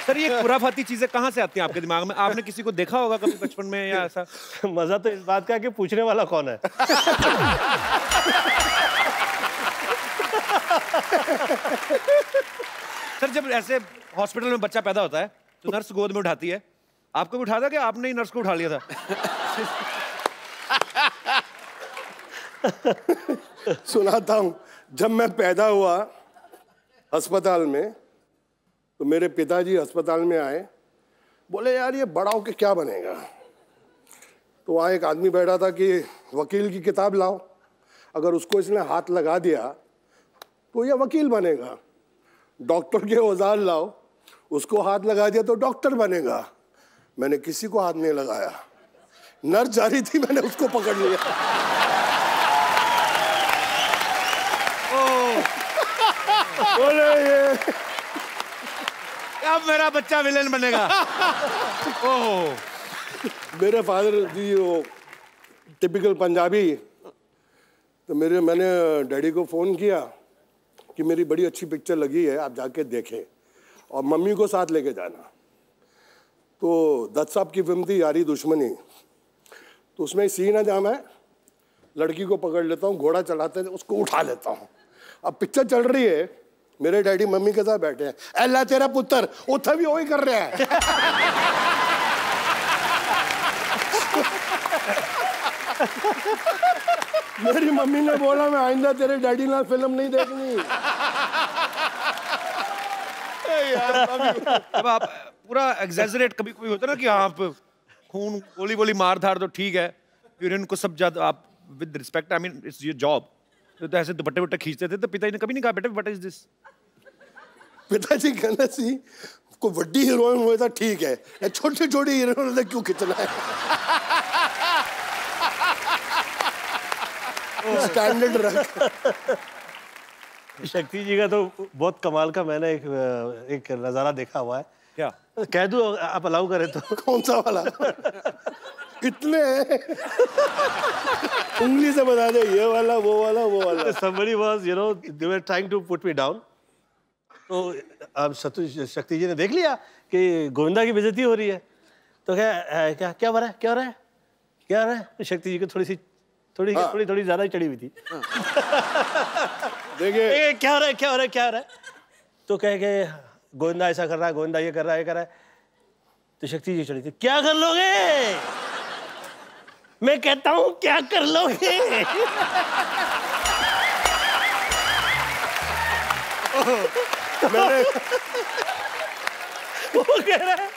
सर ये खुराफाती चीजें कहाँ से आती हैं आपके दिमाग में? आपने किसी को देखा होगा कभी बचपन में या ऐसा? मजा तो इस बात का है कि पूछने वाला कौन है। सर जब ऐसे हॉस्पिटल में बच्चा पैदा होता है तो नर्स गोद में उठाती है, आपको भी उठा था कि आपने ही नर्स को उठा लिया था? सुनाता हूं। जब मैं पैदा हुआ अस्पताल में, तो मेरे पिताजी अस्पताल में आए, बोले यार ये बड़ा होके क्या बनेगा? तो वहाँ एक आदमी बैठा था कि वकील की किताब लाओ, अगर उसको इसने हाथ लगा दिया तो ये वकील बनेगा। डॉक्टर के औजार लाओ, उसको हाथ लगा दिया तो डॉक्टर बनेगा। मैंने किसी को हाथ नहीं लगाया, नर्स जा रही थी, मैंने उसको पकड़ लिया। बोले ये अब मेरा बच्चा विलेन बनेगा। ओह, मेरे फादर जी वो टिपिकल पंजाबी। तो मैंने डैडी को फ़ोन किया कि मेरी बड़ी अच्छी पिक्चर लगी है, आप जाके देखें और मम्मी को साथ लेके जाना। तो दत्त साहब की फिल्म थी यारी दुश्मनी। तो उसमें सीन है जहाँ मैं लड़की को पकड़ लेता हूँ, घोड़ा चलाते थे उसको उठा लेता हूँ। अब पिक्चर चल रही है, मेरे डैडी मम्मी के साथ बैठे हैं, अल्लाह तेरा पुत्र उठा भी वही कर रहा है। मेरी मम्मी ने बोला मैं आइंदा तेरे डैडी ना फिल्म नहीं देखनी। अब आप पूरा एग्जैजरेट कभी कोई होता है ना कि आप खून गोली वोली मार धार तो ठीक है, फिर इनको सब ज्यादा आप with respect, I mean it's your job, तो ऐसे दुपट्टे वट्टे खींचते थे, तो पिताजी ने कभी नहीं कहा बेटा व्हाट इज दिस? पिताजी कहना सी कोई बड़ी हीरोइन हुए तो ठीक है, छोटी छोटी हीरोइन क्यों खींचना है? स्टैंडर्ड रख। शक्ति जी का तो बहुत कमाल का मैंने एक नजारा देखा हुआ है। क्या कह दूं आप अलाउ करें तो? कौन सा वाला? कितने हैं? उंगली से बता दे, ये वाला वो वाला वो वाला। Somebody was, you know, they were trying to put me down. तो अब शक्ति जी ने देख लिया कि गोविंदा की बेइज्जती हो रही है, तो क्या क्या हो रहा है, क्या हो रहा है, क्या हो रहा है? शक्ति जी को थोड़ी ज्यादा ही चढ़ी हुई थी। देखिए क्या हो रहा है, क्या हो रहा है, क्या हो रहा है? तो कह के गोविंदा ऐसा कर रहा है, गोविंदा ये कर रहा है, ये कर रहा है। तो शक्ति जी चढ़ी थी, क्या कर लोगे? मैं कहता हूं क्या कर लोगे? वो कह रहा है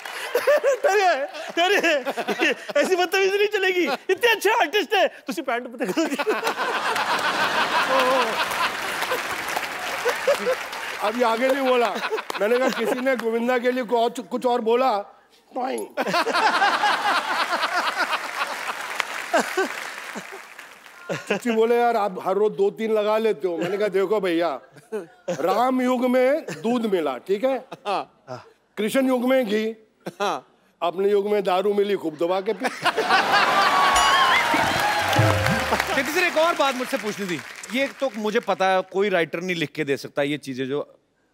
अरे ऐसी बदतमीजी नहीं चलेगी, इतने अच्छे आर्टिस्ट है, तुसी पैंट पता करो। अभी आगे नहीं बोला, मैंने कहा किसी ने गोविंदा के लिए कुछ और बोला। चची बोले यार आप हर रोज 2-3 लगा लेते हो। मैंने कहा देखो भैया, राम युग में दूध मिला, ठीक है, कृष्ण युग में घी, अपने युग में दारू मिली, खूब दबा के पी। सर एक और बात मुझसे पूछनी थी, ये तो मुझे पता है कोई राइटर नहीं लिख के दे सकता ये चीजें जो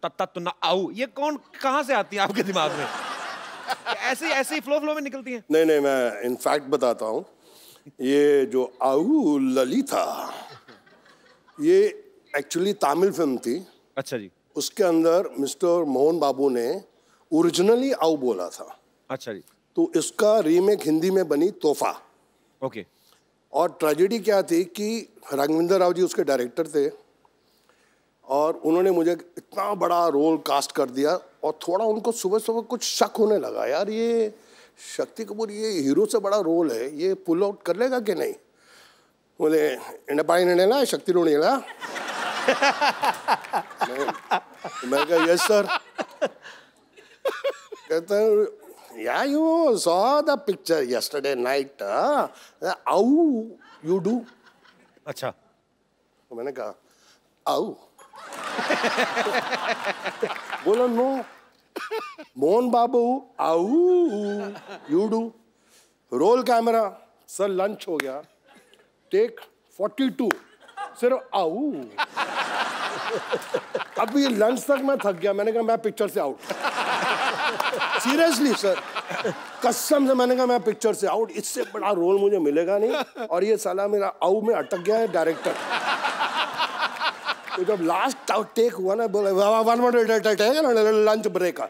तत्ता तो ना आऊ, ये कहाँ से आती है आपके दिमाग में? ऐसे ही फ्लो में निकलती हैं? नहीं, मैं इनफैक्ट बताता हूँ, ये जो आऊ ललिता, ये एक्चुअली तमिल फिल्म थी। अच्छा जी। उसके अंदर मिस्टर मोहन बाबू ने ओरिजिनली आऊ बोला था। अच्छा जी। तो इसका रीमेक हिंदी में बनी तोहफा। ओके। और ट्रेजेडी क्या थी कि राघवेंद्र राव जी उसके डायरेक्टर थे, और उन्होंने मुझे इतना बड़ा रोल कास्ट कर दिया, और थोड़ा उनको सुबह कुछ शक होने लगा, यार ये शक्ति कपूर ये हीरो से बड़ा रोल है, ये पुल आउट कर लेगा कि नहीं? बोले इंडपाई नेला शक्ति रोनेला। मैं कहा यस सर। कहता या you saw the picture yesterday night, आऊ यू डू। अच्छा। तो मैंने कहा आऊ। बोला नो मोहन बाबू आऊ you do. Roll camera, sir lunch हो गया, टेक 42, सिर्फ आऊ। अभी लंच तक मैं थक गया, मैंने कहा मैं पिक्चर से आउट। सीरियसली सर, कसम से मैंने कहा मैं पिक्चर से आउट, इससे बड़ा रोल मुझे मिलेगा नहीं। और ये साला मेरा आऊ में अटक गया है डायरेक्टर। तो जब लास्ट टेक हुआ ना, बोले लंच ब्रेक।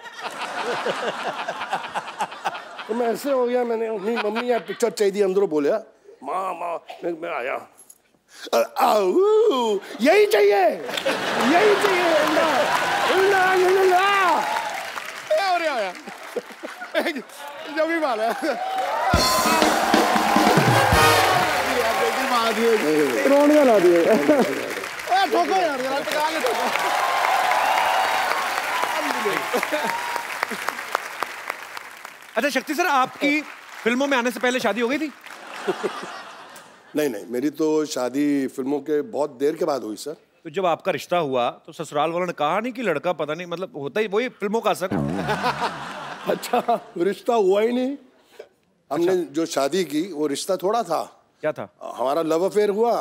तो मैं ऐसे हो गया, मैंने अपनी मम्मी यार पिक्चर चाहिए अंदरों बोले, माँ मैं आया, आऊ यही चाहिए, यही चाहिए। जब भी मारा रोने ला दिए। ठोको यार, अच्छा शक्ति सर, आपकी फिल्मों में आने से पहले शादी हो गई थी? नहीं, मेरी तो शादी फिल्मों के बहुत देर के बाद हुई सर। तो जब आपका रिश्ता हुआ तो ससुराल वालों ने कहा नहीं कि लड़का पता नहीं, मतलब होता ही वही फिल्मों का असर? अच्छा, रिश्ता हुआ ही नहीं। हमने जो शादी की वो रिश्ता थोड़ा था। क्या था? हमारा लव अफेयर हुआ,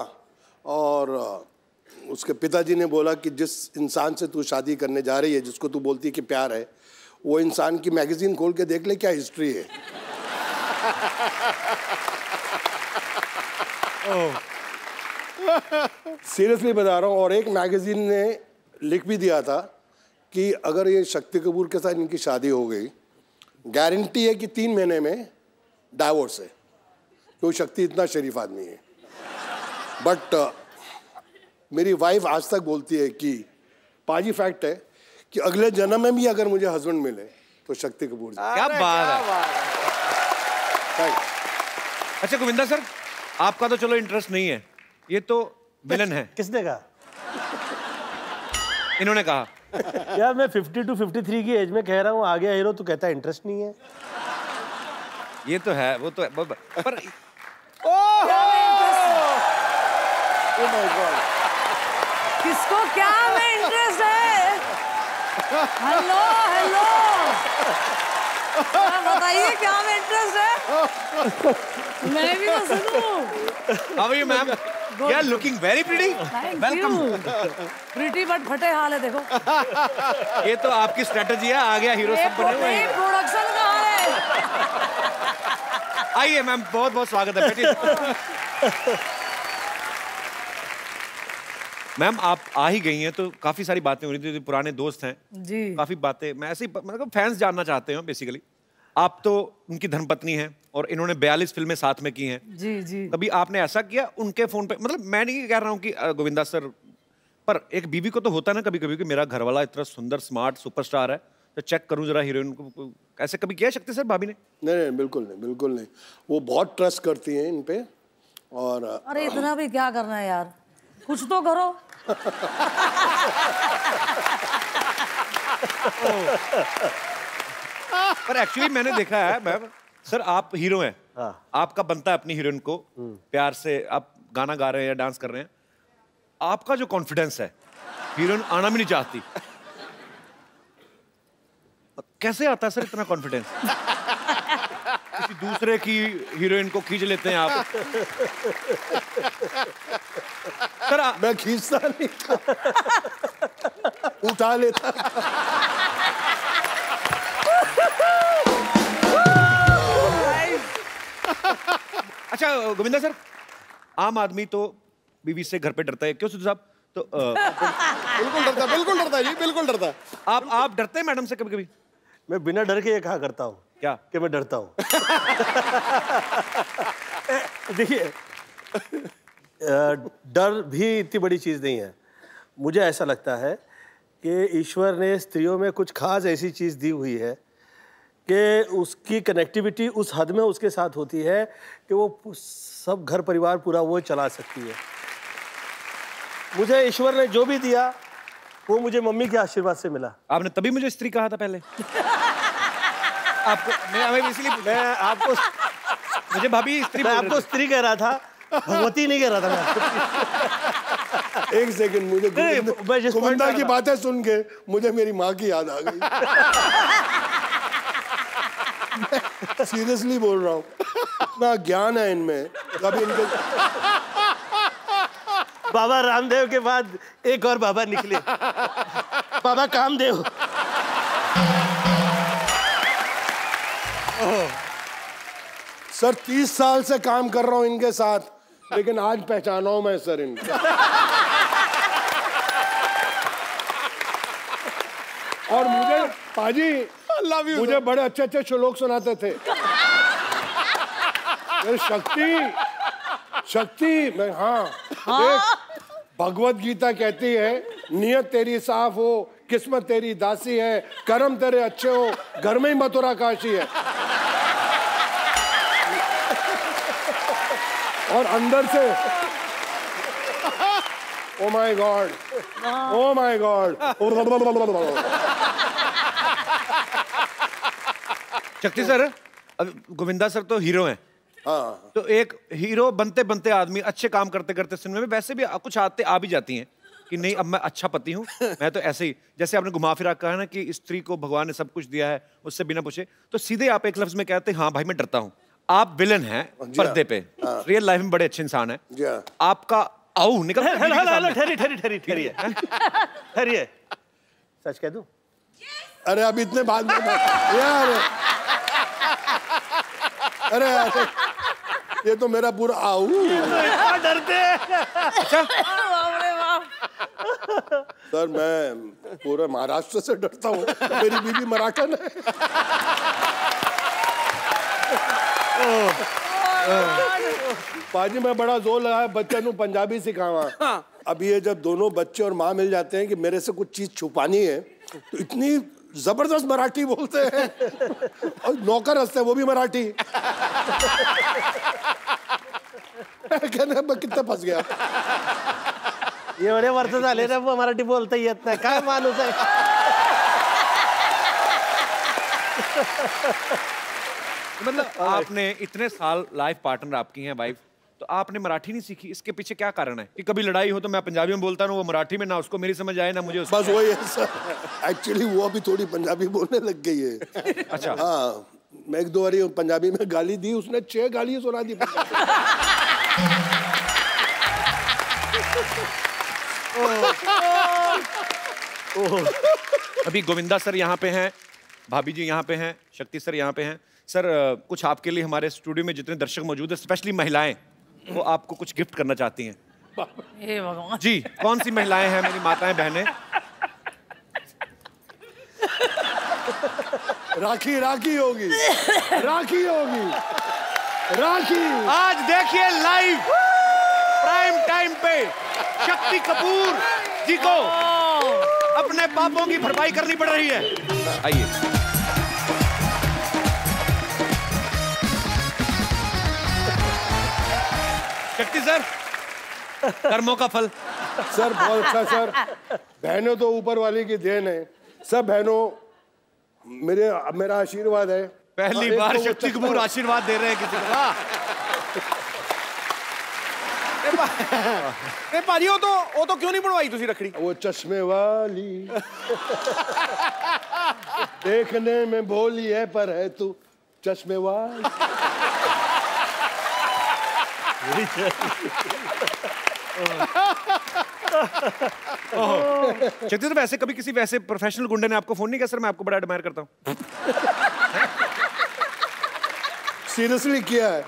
और उसके पिताजी ने बोला कि जिस इंसान से तू शादी करने जा रही है, जिसको तू बोलती है कि प्यार है, वो इंसान की मैगजीन खोल के देख ले क्या हिस्ट्री है। सीरियसली बता रहा हूँ। और एक मैगजीन ने लिख भी दिया था कि अगर ये शक्ति कपूर के साथ इनकी शादी हो गई, गारंटी है कि 3 महीने में डाइवोर्स है, क्योंकि शक्ति इतना शरीफ आदमी है। बट मेरी वाइफ आज तक बोलती है कि पाजी फैक्ट है कि अगले जन्म में भी अगर मुझे हस्बैंड मिले तो शक्ति कपूर जी। क्या बात है। Thanks. अच्छा गोविंदा सर, आपका तो चलो इंटरेस्ट नहीं है, ये तो विलन है। किसने कहा? इन्होंने कहा। यार मैं 50 to 53 की एज में कह रहा हूँ आ गया हीरो, तो कहता है इंटरेस्ट नहीं है। ये तो है, वो तो है, पर किसको क्या में इंटरेस्ट है? हेलो हेलो, बताइए क्या में इंटरेस्ट है? मैं भी तो सुनूं। How are you ma'am? You are looking very pretty. Welcome. Pretty but फटे हाल है, देखो। ये तो आपकी स्ट्रेटजी है, आ गया हीरो सब बने हुए हैं। प्रोडक्शन कहाँ है? आइए मैम, बहुत बहुत स्वागत है, बैठिए। मैम आप आ ही गई हैं तो काफी सारी बातें हो रही थी, पुराने दोस्त हैं जी, काफी बातें, मैं ऐसे ही मतलब फैंस जानना चाहते हैं बेसिकली। आप तो उनकी धर्मपत्नी हैं और इन्होंने 42 फिल्में साथ में की हैं। जी जी। कभी आपने ऐसा किया उनके फोन पे, मतलब मैं नहीं कह रहा हूँ कि गोविंदा सर, पर एक बीवी को तो होता है ना कभी कभी कि मेरा घरवाला इतना सुंदर स्मार्ट सुपरस्टार है, तो चेक करूं जरा हीरोइन को, ऐसे कभी किया शक्ति सर भाभी ने? नहीं, बिल्कुल नहीं, बिल्कुल नहीं। वो बहुत ट्रस्ट करती हैं इन पे। और अरे इतना भी क्या करना है यार, कुछ तो करो। पर एक्चुअली मैंने देखा है मैम, सर आप हीरो हैं, आपका बनता है अपनी हीरोइन को प्यार से, आप गाना गा रहे हैं या डांस कर रहे हैं, आपका जो कॉन्फिडेंस है हीरोइन आना भी नहीं चाहती, कैसे आता है सर इतना कॉन्फिडेंस? किसी दूसरे की हीरोइन को खींच लेते हैं आप। सर मैं खींचता नहीं था, उठा लेता। अच्छा गोविंदा सर, आम आदमी तो बीवी से घर पे डरता है, क्यों सिद्धू साहब? तो बिल्कुल डरता, बिल्कुल डरता जी, बिल्कुल डरता। आप डरते हैं मैडम से कभी कभी? मैं बिना डर के ये कहा करता हूँ क्या कि मैं डरता हूँ। देखिए, डर भी इतनी बड़ी चीज़ नहीं है। मुझे ऐसा लगता है कि ईश्वर ने स्त्रियों में कुछ खास ऐसी चीज़ दी हुई है कि उसकी कनेक्टिविटी उस हद में उसके साथ होती है कि वो सब घर परिवार पूरा वो चला सकती है। मुझे ईश्वर ने जो भी दिया वो मुझे मम्मी के आशीर्वाद से मिला। आपने तभी मुझे स्त्री कहा था पहले? आपको मैं आपको मुझे भाभी स्त्री, मैं आपको स्त्री कह रहा था, भगवती नहीं कह रहा था मैं। एक सेकंड, मुझे गोविंदा की बातें सुन के मुझे मेरी माँ की याद आ गई। सीरियसली बोल रहा हूँ, इतना ज्ञान है इनमें। कभी इनके बाबा रामदेव के बाद एक और बाबा निकले, बाबा कामदेव। सर 30 साल से काम कर रहा हूँ इनके साथ, लेकिन आज पहचाना हूं मैं सर इनको। और मुझे पाजी मुझे बड़े अच्छे अच्छे श्लोक सुनाते थे। शक्ति मैं, हाँ, देख, भगवत गीता कहती है नियत तेरी साफ हो, किस्मत तेरी दासी है, कर्म तेरे अच्छे हो, घर में ही मथुरा काशी है। और अंदर से oh my God, oh my God. शक्ति सर, अब गोविंदा सर तो हीरो हैं। हाँ, तो एक हीरो बनते बनते आदमी अच्छे काम करते करते सिनेमा में वैसे भी कुछ आते आ भी जाती हैं कि नहीं अब मैं अच्छा पति हूँ, मैं तो ऐसे ही, जैसे आपने घुमा फिरा कहा ना कि स्त्री को भगवान ने सब कुछ दिया है, उससे बिना पूछे, तो सीधे आप एक लफ्ज में कहते हैं हाँ भाई मैं डरता हूँ। आप विलन हैं पर्दे पे, रियल लाइफ में बड़े अच्छे इंसान हैं, आपका आओ निकल। ठहरिए, सच कह दूं? अरे अब इतने बाद में यार, अरे ये तो मेरा पूरा आऊ। डरते हैं। सर मैं पूरे महाराष्ट्र से डरता हूँ, मेरी बीवी मराठन है। पाजी मैं बड़ा जोर लगाया बच्चे को पंजाबी सिखावा। अब ये जब दोनों बच्चे और माँ मिल जाते हैं कि मेरे से कुछ चीज छुपानी है, तो इतनी जबरदस्त मराठी बोलते हैं और नौकर हंसते हैं वो भी मराठी। कहने मैं कितना फंस गया। एवढे वर्ष झाले ना मराठी बोलता येत नाही, काय माणूस आहे। मतलब आपने इतने साल लाइफ पार्टनर आपकी हैं वाइफ, तो आपने मराठी नहीं सीखी, इसके पीछे क्या कारण है कि कभी लड़ाई हो तो मैं पंजाबी में बोलता हूँ, वो मराठी में, ना उसको मेरी समझ आए ना मुझे उसको। बस वही है सर, एक्चुअली वो अभी थोड़ी पंजाबी बोलने लग गई है। अच्छा। हाँ, मैं एक दो बारी पंजाबी में गाली दी, उसने 6 गालियां सुना दी। अभी गोविंदा सर यहाँ पे हैं, भाभी जी यहाँ पे हैं, शक्ति सर यहाँ पे हैं। सर कुछ आपके लिए हमारे स्टूडियो में जितने दर्शक मौजूद हैं, स्पेशली महिलाएं, वो आपको कुछ गिफ्ट करना चाहती हैं। हे भगवान। जी, कौन सी महिलाएं हैं मेरी माताएं बहनें? राखी राखी होगी, राखी होगी, राखी। आज देखिए लाइव प्राइम टाइम पे शक्ति कपूर जी को अपने पापों की भरपाई करनी पड़ रही है। आइए। शक्ति सर, कर्मों का फल। सर बहुत अच्छा सर, बहनों तो ऊपर वाली की देन है। सब बहनों मेरा आशीर्वाद है। पहली बार शक्ति कपूर आशीर्वाद दे रहे हैं किसी को। भाजी वो तो क्यों नहीं बनवाई तुसी रखड़ी? वो चश्मे वाली देखने में भोली है पर है तू चश्मे वाली। शक्ति सर, वैसे कभी किसी वैसे प्रोफेशनल गुंडे ने आपको फोन नहीं किया सर मैं आपको बड़ा एडमायर करता हूँ? सीरियसली किया है।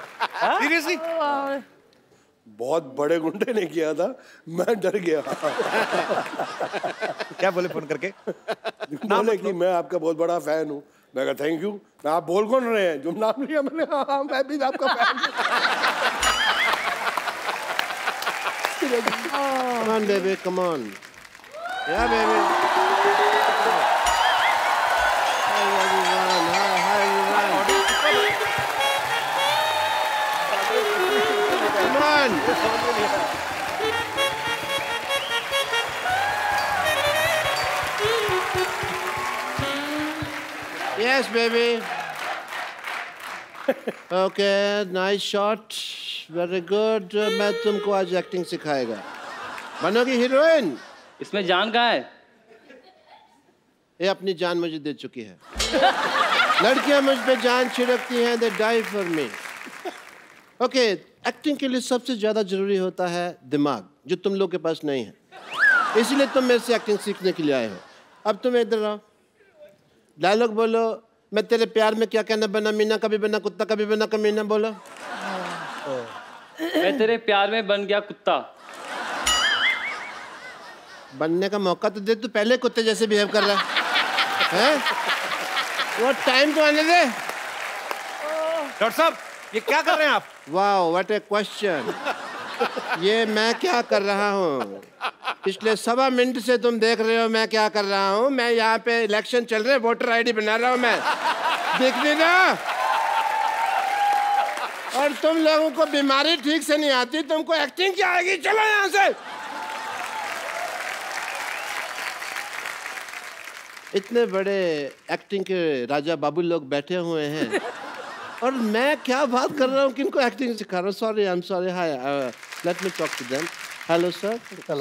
सीरियसली? बहुत बड़े गुंडे ने किया था, मैं डर गया। क्या बोले फोन करके? बोले कि मैं आपका बहुत बड़ा फैन हूँ। मैं कहा थैंक यू। आप बोल कौन रहे हैं? जो नाम लिया मैंने, हाँ मैं भी आपका फैन हूँ। Come on, baby, come on. Yeah, baby. Hi, everyone. Hi, everyone. Come on. Yes, baby. Okay, nice shot. Very good. मैं तुमको आज एक्टिंग सिखाएगा। बनोगी हीरोइन। इसमें जान कहाँ है? ये अपनी जान मुझे दे चुकी है। लड़कियां मुझ पे जान छिड़कती हैं, they die for me. Okay, acting के लिए सबसे ज्यादा जरूरी होता है दिमाग, जो तुम लोग के पास नहीं है। इसलिए तुम मेरे से एक्टिंग सीखने के लिए आए हो। अब तुम इधर आओ, डायलॉग बोलो। मैं तेरे प्यार में क्या कहना बना मीना, कभी बना कुत्ता, कभी बना कमीना। बोलो। मैं तेरे प्यार में बन गया कुत्ता। बनने का मौका तो दे, तू पहले कुत्ते जैसे बिहेव कर रहा है। वो टाइम तो आने दे। डॉक्टर साहब, ये क्या कर रहे हैं आप? Wow, what A question. ये मैं क्या कर रहा हूँ? पिछले 1.25 मिनट से तुम देख रहे हो मैं क्या कर रहा हूँ। मैं यहाँ पे इलेक्शन चल रहे, वोटर आईडी बना रहा हूँ मैं। देख नहीं रहा? और तुम लोगों को बीमारी ठीक से नहीं आती, तुमको एक्टिंग क्या आएगी? चलो यहाँ से। इतने बड़े एक्टिंग के राजा बाबू लोग बैठे हुए हैं और मैं क्या बात कर रहा हूँ, किनको एक्टिंग सिखा रहा हूँ। Sorry, I am sorry. Hi, let me talk to them. Hello sir. क्या हो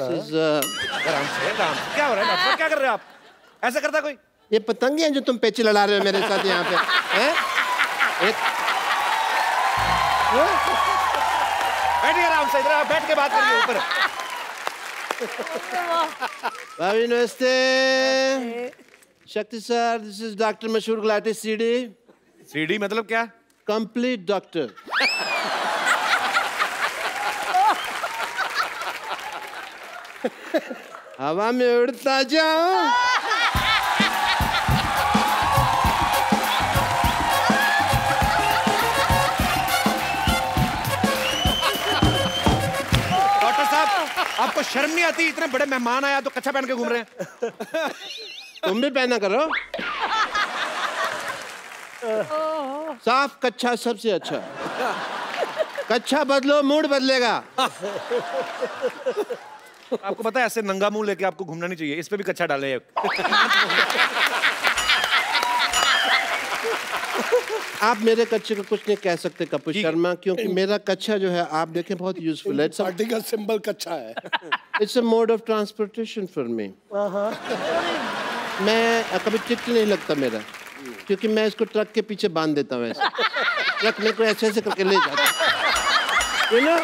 रहा है डॉक्टर? क्या कर रहे हैं आप? ऐसा करता कोई? ये पतंगे हैं जो तुम पेची लड़ा रहे हो मेरे साथ यहाँ पे, हैं? बैठिए आराम से, इधर आप बैठ के बात करिए ऊपर। भाभी नमस्ते। शक्ति सर, दिस इज डॉक्टर मशहूर गुलाटी सीडी। सीडी मतलब क्या? Complete doctor. हवा में उड़ता जाऊं। डॉक्टर साहब, आपको शर्म नहीं आती? इतने बड़े मेहमान आया तो कच्छा पहन के घूम रहे हैं। तुम भी पहना करो। साफ कच्चा सबसे अच्छा। कच्चा बदलो मूड बदलेगा। आपको पता है ऐसे नंगा मुंह लेके आपको घूमना नहीं चाहिए, इस पे भी कच्चा डाले एक। आप मेरे कच्चे को कुछ नहीं कह सकते कपूर शर्मा, क्योंकि मेरा कच्चा जो है आप देखें बहुत यूजफुल है। पार्टी का सिंबल कच्चा है। It's a mode of transportation for me. मैं कभी टिक नहीं लगता मेरा, क्योंकि मैं इसको ट्रक के पीछे बांध देता हूँ ऐसे। ट्रक में को ऐसे ऐसे करके ले जाता। यू नो,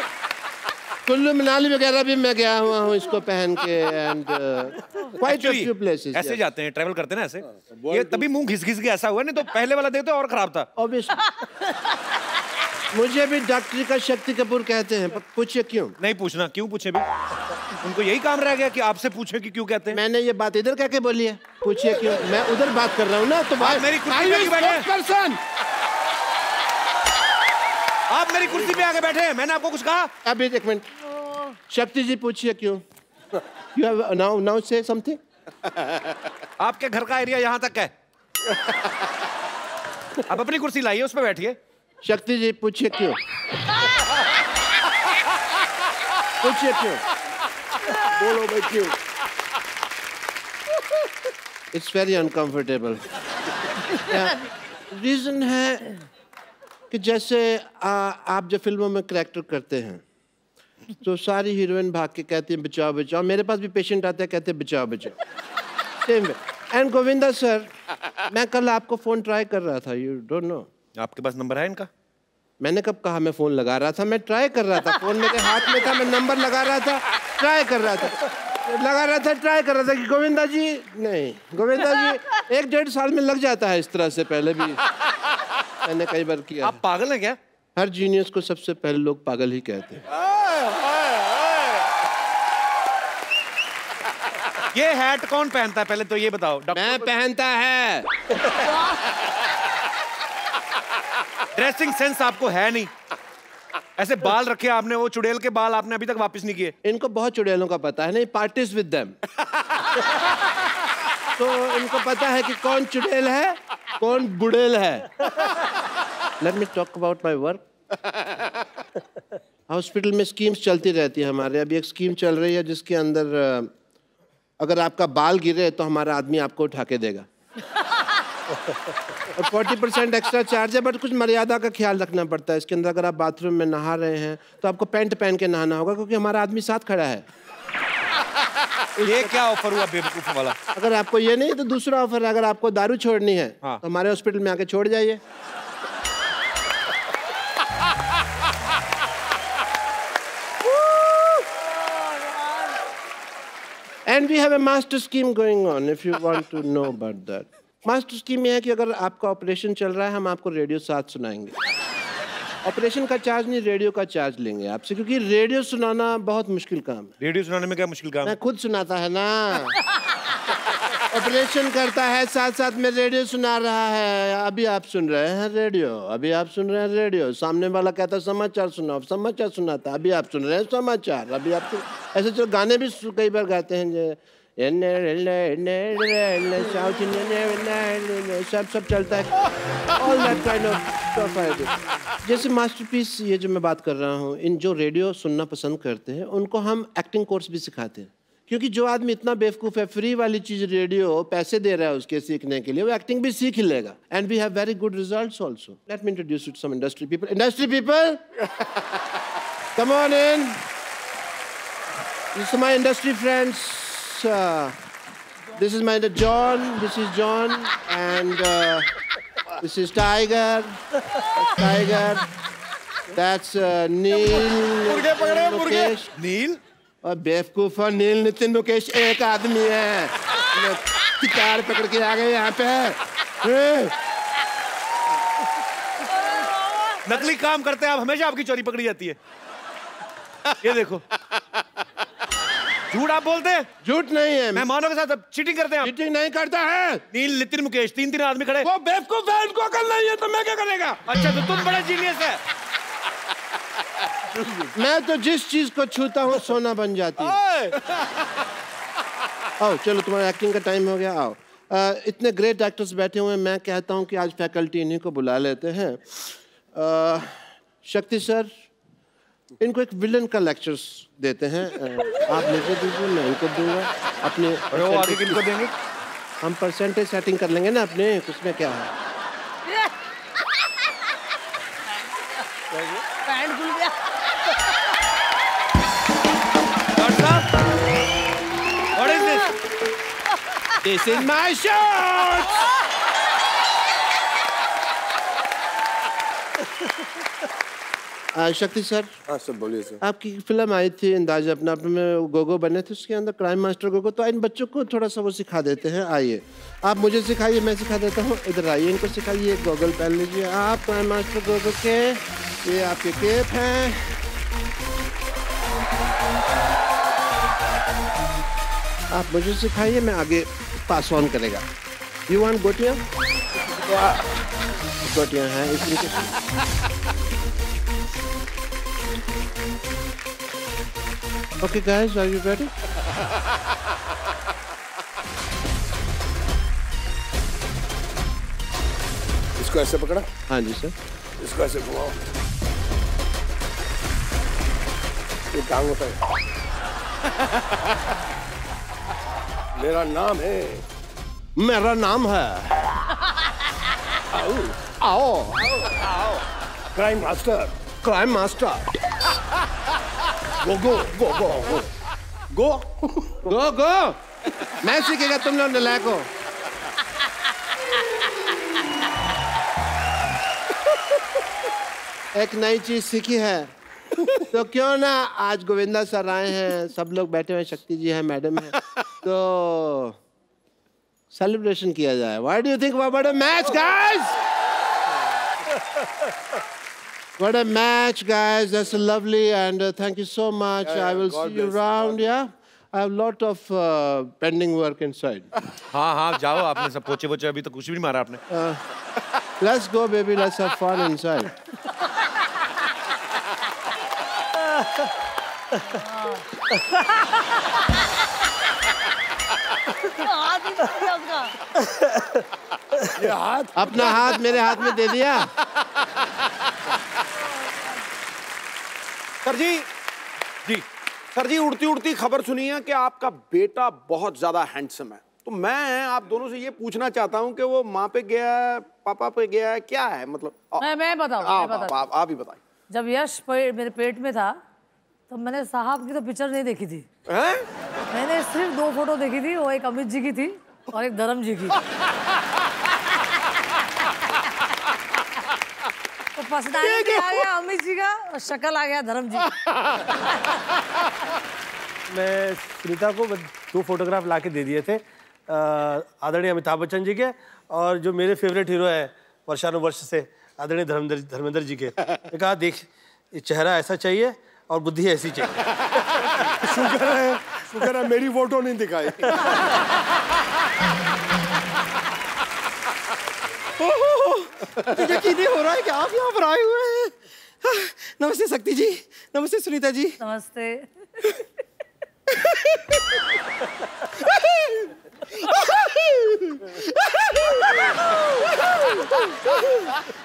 कुल्लू मनाली वगैरह भी मैं गया हुआ हूँ इसको पहन के, and quite a few places. ऐसे जाते हैं, ट्रैवल करते हैं ना ऐसे। ये तभी मुंह घिस घिस के ऐसा हुआ, नहीं तो पहले वाला देखते और खराब था। ऑब्वियसली मुझे भी डॉक्टरी का शक्ति कपूर कहते हैं, पूछिए क्यों? नहीं पूछना, क्यों पूछे भी? उनको यही काम रह गया कि आपसे पूछे कि क्यों कहते हैं। मैंने ये बात इधर कह के बोली है, पूछिए क्यों? मैं उधर बात कर रहा हूँ ना, तो आप मेरी कुर्सी पे बैठे, आप मेरी कुर्सी पे आके बैठे हैं, मैंने आपको कुछ कहा? अभी एक मिनट, शक्ति जी पूछिए क्यों? You have now say something? आपके घर का एरिया यहाँ तक है। आप अपनी कुर्सी लाइए, उस पे बैठिए। शक्ति जी पूछिए क्यों? पूछिए क्यों? बोलो भाई क्यों? It's very uncomfortable. रीजन है कि जैसे आप जो फिल्मों में करैक्टर करते हैं तो सारी हीरोइन भाग के कहती हैं बचाओ बचाओ, मेरे पास भी पेशेंट आते हैं कहते हैं बचाओ बचाओ। Same way. And Govinda sir, मैं कल आपको फोन ट्राई कर रहा था, यू डोंट नो। आपके पास नंबर है इनका? मैंने कब कहा मैं फोन लगा रहा था? मैं ट्राई कर रहा था, फोन मेरे हाथ में था, मैं नंबर लगा रहा था, ट्राई कर रहा था, ट्राई कर रहा था कि गोविंदा जी, नहीं गोविंदा जी 1-1.5 साल में लग जाता है इस तरह से, पहले भी मैंने कई बार किया। आप पागल हैं क्या? हर जीनियस को सबसे पहले लोग पागल ही कहते हैं। ये हैट कौन पहनता है पहले तो ये बताओ? मैं पहनता है। ड्रेसिंग सेंस आपको है नहीं, ऐसे बाल रखे आपने, वो चुड़ैल के बाल आपने अभी तक वापस नहीं किए। इनको बहुत चुड़ैलों का पता है, नहीं पार्टीज विद देम। तो इनको पता है कि कौन चुड़ैल है कौन बुड़ैल है। Late me talk about my work. Hospital में स्कीम्स चलती रहती है हमारे। अभी एक स्कीम चल रही है जिसके अंदर अगर आपका बाल गिरे तो हमारा आदमी आपको उठा के देगा। और 40% एक्स्ट्रा चार्ज है, बट कुछ मर्यादा का ख्याल रखना पड़ता है। इसके अंदर अगर आप बाथरूम में नहा रहे हैं तो आपको पैंट पहन के नहाना होगा, क्योंकि हमारा आदमी साथ खड़ा है। ये क्या ऑफर हुआ बेवकूफ वाला? अगर आपको ये नहीं तो दूसरा ऑफर है, अगर आपको दारू छोड़नी है हाँ। तो हमारे हॉस्पिटल में आके छोड़ जाइए। And we have a master scheme going on if you want to know about that. Master scheme ये है कि अगर आपका ऑपरेशन चल रहा है हम आपको रेडियो साथ सुनाएंगे। ऑपरेशन का चार्ज नहीं, रेडियो का चार्ज लेंगे आपसे, क्योंकि रेडियो सुनाना बहुत मुश्किल काम है। रेडियो सुनाने में क्या मुश्किल काम? मैं खुद सुनाता है ना। ऑपरेशन करता है साथ साथ में रेडियो सुना रहा है। अभी आप सुन रहे हैं रेडियो, अभी आप सुन रहे हैं रेडियो। सामने वाला कहता है समाचार सुनाओ, समाचार सुनाता, अभी आप सुन रहे हैं समाचार, अभी आप ऐसे जो गाने भी कई बार गाते हैं जो सब चलता है। All that kind of stuff I do. जैसे मास्टरपीस ये जो मैं बात कर रहा हूँ, इन जो रेडियो सुनना पसंद करते हैं उनको हम एक्टिंग कोर्स भी सिखाते हैं, क्योंकि जो आदमी इतना बेवकूफ़ है, फ्री वाली चीज़ रेडियो पैसे दे रहा है उसके सीखने के लिए, वो एक्टिंग भी सीख ही लेगा। And we have very good results also. Let me introduce you to some industry people. Industry people, come on in. This is my industry friends. This is my John. This is John, and this is Tiger. That's Tiger. That's Neil. Mukesh. नील? और बेवकूफ और नील नितिन मुकेश एक आदमी है। Guitar पकड़ के आ गए यहाँ पे। नकली काम करते हैं आप, हमेशा आपकी चोरी पकड़ी जाती है। ये देखो, झूठ आप बोलते हैं। झूठ नहीं है, मेहमानों के साथ चीटिंग करते हैं आप। चीटिंग नहीं करता है। नील, नितिन, मुकेश, 3 आदमी खड़े। वो बेवकूफ है, इनको अकल नहीं है तो मैं क्या करेगा? अच्छा तो तुम बड़ा जीनियस है। मैं तो जिस चीज को छूता हूँ सोना बन जाती है। आओ चलो, तुम्हारा एक्टिंग का टाइम हो गया, आओ। इतने ग्रेट एक्टर्स बैठे हुए हैं, मैं कहता हूँ कि आज फैकल्टी इन्हीं को बुला लेते हैं। शक्ति सर, इनको एक विलन का लेक्चर्स देते हैं। आप मुझे दीजिए, मैं इनको दूंगा। अपने वो आगे किनको देंगे? हम परसेंटेज सेटिंग कर लेंगे ना अपने, उसमें क्या है। पैंट खुल गया। What is this? This is my shirt! शक्ति सर। हाँ सर, बोलिए सर। आपकी फिल्म आई थी अंदाज़ अपना अपने में, गोगो बने थे उसके अंदर, क्राइम मास्टर गोगो। तो इन बच्चों को थोड़ा सा वो सिखा देते हैं। आइए, आप मुझे सिखाइए, मैं सिखा देता हूँ। इधर आइए, इनको सिखाइए। गॉगल पहन लीजिए आप क्राइम मास्टर गोगो के। ये आपके केप हैं। आप मुझे सिखाइए, मैं आगे पास ऑन करेगा। यू वांट गोटियाँ? गोटियाँ हैं इसलिए। Okay guys, are you ready? इसको ऐसे पकड़ा, हाँ जी सर। इसको ऐसे घुमाओ, ये टांग होता है। मेरा नाम है, मेरा नाम है आओ crime master. Crime master. Go go go go go go go go. मैं सीखेगा, तुम लोग नलायक हो। एक नई चीज सीखी है, तो क्यों ना आज गोविंदा सर आए हैं, सब लोग बैठे हुए, शक्ति जी हैं, मैडम है, तो सेलिब्रेशन किया जाए। What do you think about a match, guys? What a match, guys. That's lovely, and thank you so much. I will see you around, yeah? I have a lot of pending work inside. हाँ हाँ, जाओ। आपने सब पोचे पोचे, अभी तो कुछ भी नहीं मारा आपने। Let's go, baby. Let's have fun inside. हाथ ही टूट गया उसका। ये हाथ, अपना हाथ मेरे हाथ में दे दिया। सर जी, सर जी, उड़ती उड़ती खबर सुनी है कि आपका बेटा बहुत ज्यादा हैंडसम है। तो मैं आप दोनों से ये पूछना चाहता हूँ कि वो माँ पे गया है, पापा पे गया है, क्या है मतलब? मैं बताऊँ, आप ही बताइए। जब यश मेरे पेट में था तो मैंने साहब की तो पिक्चर नहीं देखी थी। हैं? मैंने सिर्फ 2 फोटो देखी थी, वो एक अमित जी की थी और एक धर्म जी की। तो पर्सनालिटी आ गया अमित जी का और शक्ल आ गया धर्म जी। मैं सुनीता को 2 फोटोग्राफ ला के दे दिए थे, आदरणीय अमिताभ बच्चन जी के, और जो मेरे फेवरेट हीरो है वर्षानुवर्ष से, आदरणीय धर्मेंद्र जी के। कहा देख, ये चेहरा ऐसा चाहिए और बुद्धि ऐसी चाहिए। शुक्र है मेरी फोटो नहीं दिखाई। यकीन नहीं हो रहा है कि आप यहाँ पर आए हुए हैं। नमस्ते शक्ति जी, नमस्ते सुनीता जी। नमस्ते।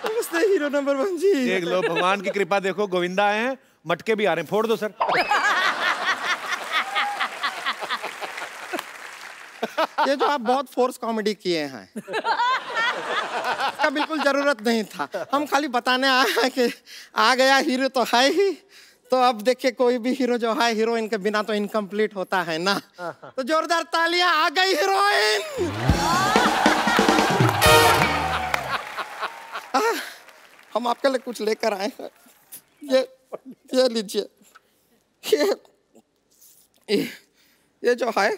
नमस्ते हीरो नंबर 1 जी। देख लो, भगवान की कृपा देखो, गोविंदा आए हैं, मटके भी आ रहे हैं। फोड़ दो सर। ये जो आप बहुत फोर्स कॉमेडी किए हैं, इसका बिल्कुल जरूरत नहीं था। हम खाली बताने आए हैं कि आ गया हीरो तो है ही, तो अब देखिए कोई भी हीरो जो है, हीरोइन के बिना तो इनकम्प्लीट होता है ना। तो जोरदार तालियां, आ गई हीरोइन। हम आपके लिए कुछ लेकर आए हैं। ये लीजिए। ये जो है,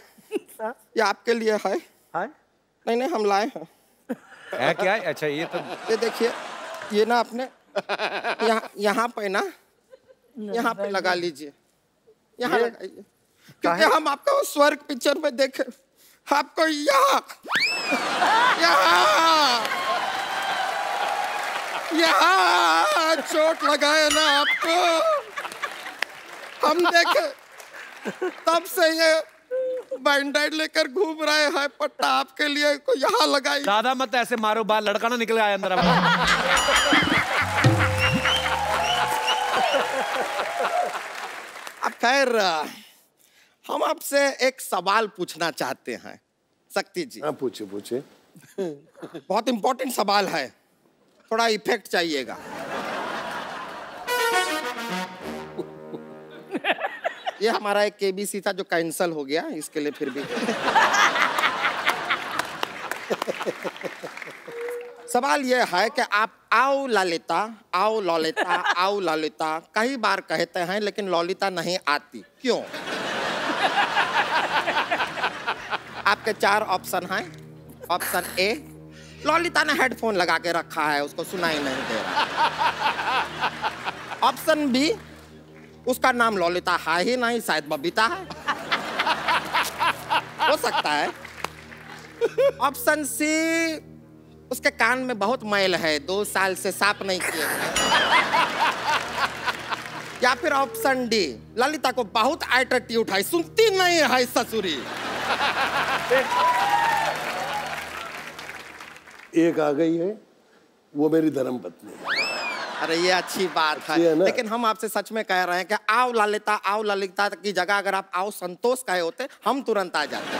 ये आपके लिए है। नहीं, हम लाए हैं। है क्या? अच्छा, ये तो, ये देखिए, ये ना आपने यहाँ पे ना, यहाँ पे लगा लीजिए, यहाँ लगाइए, क्योंकि हम आपको स्वर्ग पिक्चर में देखे, आपको यहाँ चोट लगाए ना आपको, हम देखे, तब से ये बैंडेड लेकर घूम रहे हैं, पट्टा आपके लिए को यहाँ लगाई। ज्यादा मत ऐसे मारो, बाल लड़का ना निकले आए अंदर। अब खैर, हम आपसे एक सवाल पूछना चाहते हैं शक्ति जी। हाँ पूछे पूछे। बहुत इंपॉर्टेंट सवाल है, थोड़ा इफेक्ट चाहिएगा। ये हमारा एक केबीसी था जो कैंसिल हो गया, इसके लिए फिर भी सवाल ये है कि आप आओ ललिता, आओ ललिता, आओ ललिता कई बार कहते हैं लेकिन ललिता नहीं आती, क्यों? आपके 4 ऑप्शन हैं। ऑप्शन ए, ललिता ने हेडफोन लगा के रखा है, उसको सुनाई नहीं दे रहा। ऑप्शन बी, उसका नाम ललिता है ही नहीं, शायद बबीता है, हो सकता है। ऑप्शन सी, उसके कान में बहुत मैल है, 2 साल से साफ नहीं किए हैं। या फिर ऑप्शन डी, ललिता को बहुत एटीट्यूड है, सुनती नहीं है ससुरी। एक आ गई है, वो मेरी धर्मपत्नी है। अरे ये अच्छी बात है, लेकिन हम आपसे सच में कह रहे हैं कि आओ ललिता की जगह अगर आप आओ संतोष कहे होते, हम तुरंत आ जाते।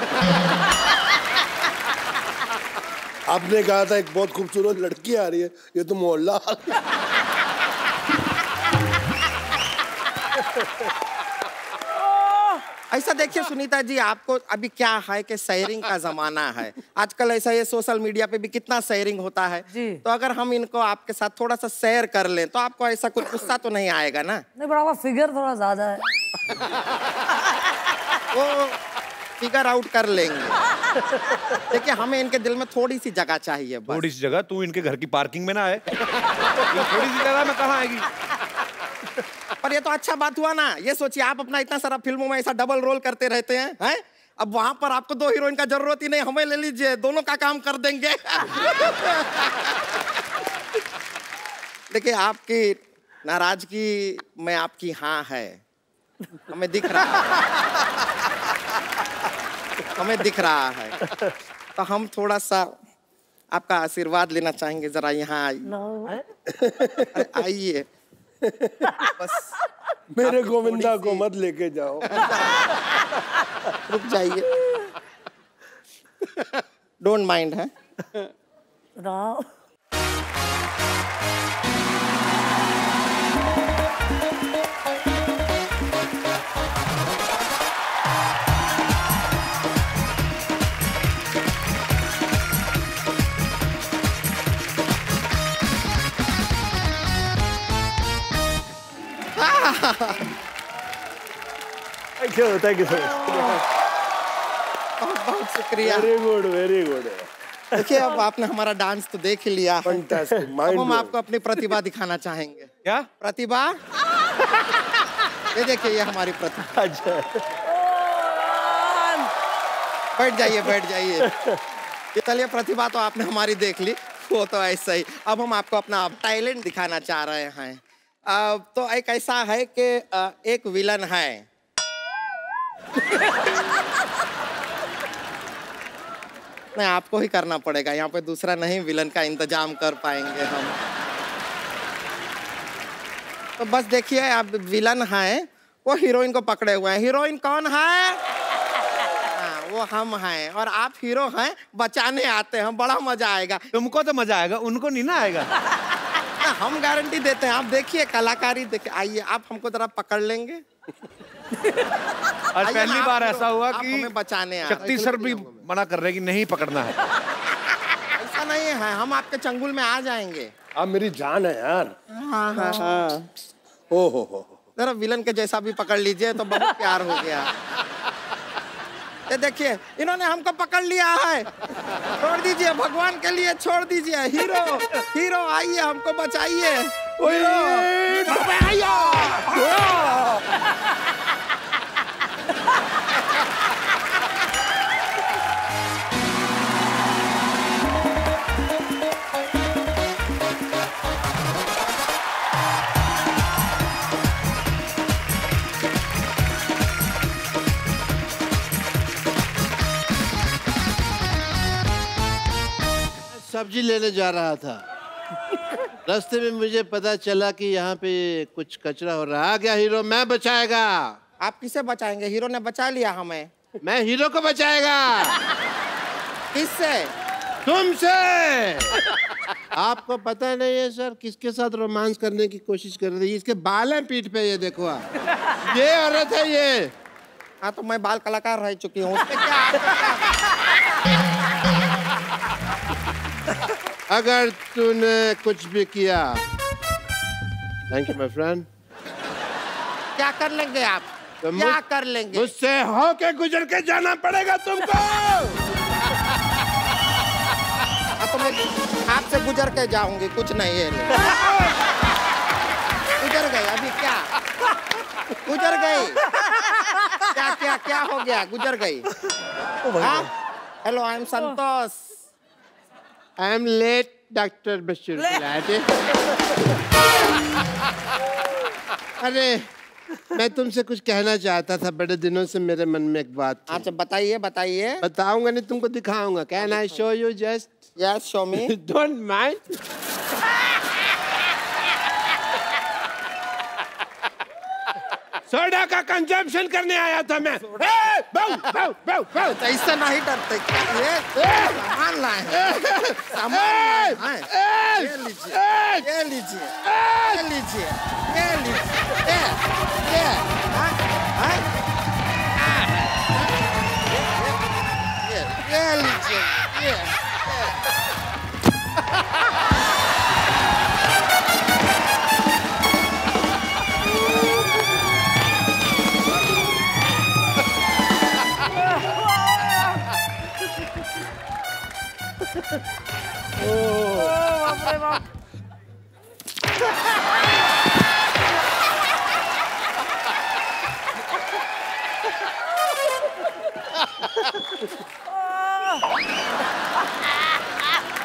आपने कहा था एक बहुत खूबसूरत लड़की आ रही है, ये तो मोहल्ला। ऐसा देखिए सुनीता जी, आपको अभी क्या है कि शेयरिंग का जमाना है आजकल, ऐसा ये सोशल मीडिया पे भी कितना शेयरिंग होता है जी। तो अगर हम इनको आपके साथ थोड़ा सा शेयर कर लें तो आपको ऐसा कुछ गुस्सा तो नहीं आएगा ना? नहीं, बड़ा फिगर थोड़ा ज्यादा है। वो फिगर आउट कर लेंगे। देखिए हमें इनके दिल में थोड़ी सी जगह चाहिए बस। थोड़ी सी जगह? तू इनके घर की पार्किंग में ना आए। थोड़ी सी जगह में कहाँ आएगी? पर ये तो अच्छा बात हुआ ना। ये सोचिए आप अपना इतना सारा फिल्मों में ऐसा डबल रोल करते रहते हैं, अब वहां पर आपको 2 हीरोइन का जरूरत ही नहीं, हमें ले लीजिए, दोनों का काम कर देंगे। देखिए आपकी नाराजगी में आपकी हाँ है, हमें दिख रहा है, हमें दिख रहा है। तो हम थोड़ा सा आपका आशीर्वाद लेना चाहेंगे, जरा यहाँ आइए। आइए बस। मेरे गोविंदा को मत लेके जाओ। रुक जाइए, डोंट माइंड है। Thank you sir. बहुत बहुत शुक्रिया। Very good very good. देखिए अब आपने हमारा डांस तो देख ही लिया है। अब हम आपको अपनी प्रतिभा दिखाना चाहेंगे। क्या प्रतिभा? ये देखिए, ये हमारी प्रतिभा। अच्छा, बैठ जाइए बैठ जाइए। चलिए, प्रतिभा तो आपने हमारी देख ली, वो तो ऐसा ही। अब हम आपको अपना टैलेंट दिखाना चाह रहे हैं। तो एक ऐसा है कि एक विलन है। नहीं, आपको ही करना पड़ेगा, यहाँ पे दूसरा नहीं विलन का इंतजाम कर पाएंगे हम। तो बस देखिए, आप विलन हैं, वो हीरोइन को पकड़े हुए हैं। हीरोइन कौन है? वो हम हैं, और आप हीरो हैं, बचाने आते हैं। बड़ा मजा आएगा। तुमको तो मजा आएगा, उनको नहीं ना आएगा। हम गारंटी देते हैं। आप देखिए कलाकारी, देखिए। आइए, आप हमको जरा पकड़ लेंगे। और पहली बार ऐसा हुआ कि हमें बचाने शक्ति सर भी मना कर रहे कि नहीं पकड़ना है। ऐसा नहीं है, हम आपके चंगुल में आ जाएंगे। आप मेरी जान है यार। हाँ हाँ हाँ। हो जरा विलन के जैसा भी पकड़ लीजिए तो बहुत प्यार हो गया। ये देखिए, इन्होंने हमको पकड़ लिया है। छोड़ दीजिए, भगवान के लिए छोड़ दीजिए। हीरो हीरो आइए, हमको बचाइए। सब्जी लेने जा रहा था। रास्ते में मुझे पता चला कि यहाँ पे कुछ कचरा हो रहा है। आ गया हीरो, मैं बचाएगा। आप किसे बचाएंगे? हीरो ने बचा लिया हमें। मैं हीरो को बचाएगा। किससे? तुमसे। आपको पता नहीं है सर किसके साथ रोमांस करने की कोशिश कर रही है? इसके बाल हैं पीठ पे, ये देखो आप। ये औरत है ये। हाँ तो मैं बाल कलाकार रह चुकी हूँ, उसमें क्या? अगर तूने कुछ भी किया, थैंक यू माय फ्रेंड। क्या कर लेंगे आप? तो क्या कर लेंगे? मुझसे होके गुजर के जाना पड़ेगा तुमको। हाँ तो मैं आपसे गुजर के जाऊंगी, कुछ नहीं है। गुजर गई अभी, क्या गुजर गई? क्या क्या क्या हो गया? गुजर गई। Hello, I am Santosh. I am late doctor Bashir Gulati. अरे मैं तुमसे कुछ कहना चाहता था, बड़े दिनों से मेरे मन में एक बात थी। अच्छा बताइए बताइए। बताऊंगा नहीं, तुमको दिखाऊंगा। Can I show you just? Yes, show me. Don't mind. Soda का कंजम्पशन करने आया था मैं। ऐसा नहीं डरते क्या? ये सामान लाए, सामान लाए। ये लीजिए, ये लीजिए, ये लीजिए, ये लीजिए, ये लीजिए, ये। बाप रे बाप।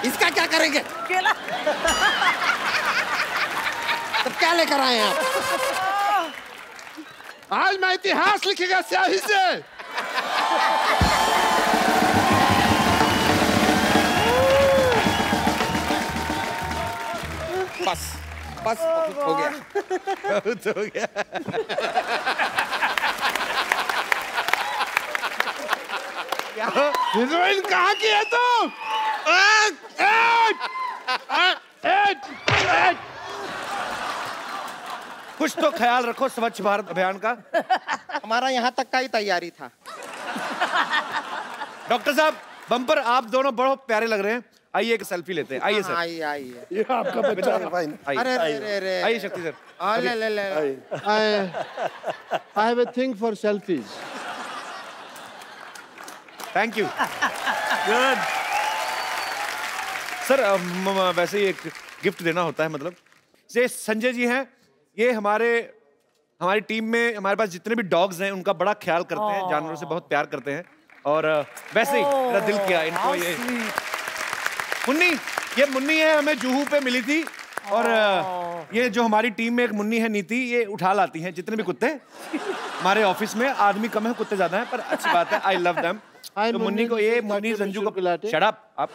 इसका क्या करेंगे? केला। तो क्या लेकर आए आप? आज मैं इतिहास लिखेगा स्याही से। बस बस बहुत हो गया, बहुत हो गया। हीरोइन कहाँ की है तुम? कुछ तो ख्याल रखो स्वच्छ भारत अभियान का। हमारा यहाँ तक का ही तैयारी था। डॉक्टर साहब, बम्पर आप दोनों बहुत प्यारे लग रहे हैं। आइए एक सेल्फी लेते हैं। आइए सर। आइए आइए। ये आपका बच्चा है भाई। आइए। अरे अरे अरे। आइए शक्ति सर। ले ले ले। I have a thing for selfies. Thank you. Good sir, वैसे ही एक गिफ्ट देना होता है। मतलब ये संजय जी हैं, ये हमारी टीम में हमारे पास जितने भी डॉग्स हैं उनका बड़ा ख्याल करते हैं, जानवरों से बहुत प्यार करते हैं। और वैसे ही मेरा दिल किया इनको ये मुन्नी, ये मुन्नी है, हमें जुहू पे मिली थी। और ये जो हमारी टीम में एक मुन्नी है नीति, ये उठा लाती हैं जितने भी कुत्ते। हमारे ऑफिस में आदमी कम है, कुत्ते ज्यादा हैं, पर अच्छी बात है। I love them. तो मुन्नी को ये मुन्नी संजू को शट अप आप।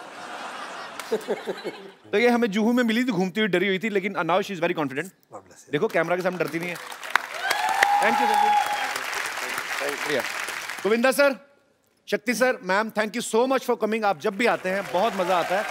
तो ये हमें जुहू में मिली थी, घूमती हुई डरी हुई थी, लेकिन now she is very confident. देखो कैमरा के सामने डरती नहीं है। थैंक यू गोविंदा सर, शक्ति sir, ma'am, thank you so much for coming. आप जब भी आते हैं बहुत मजा आता है।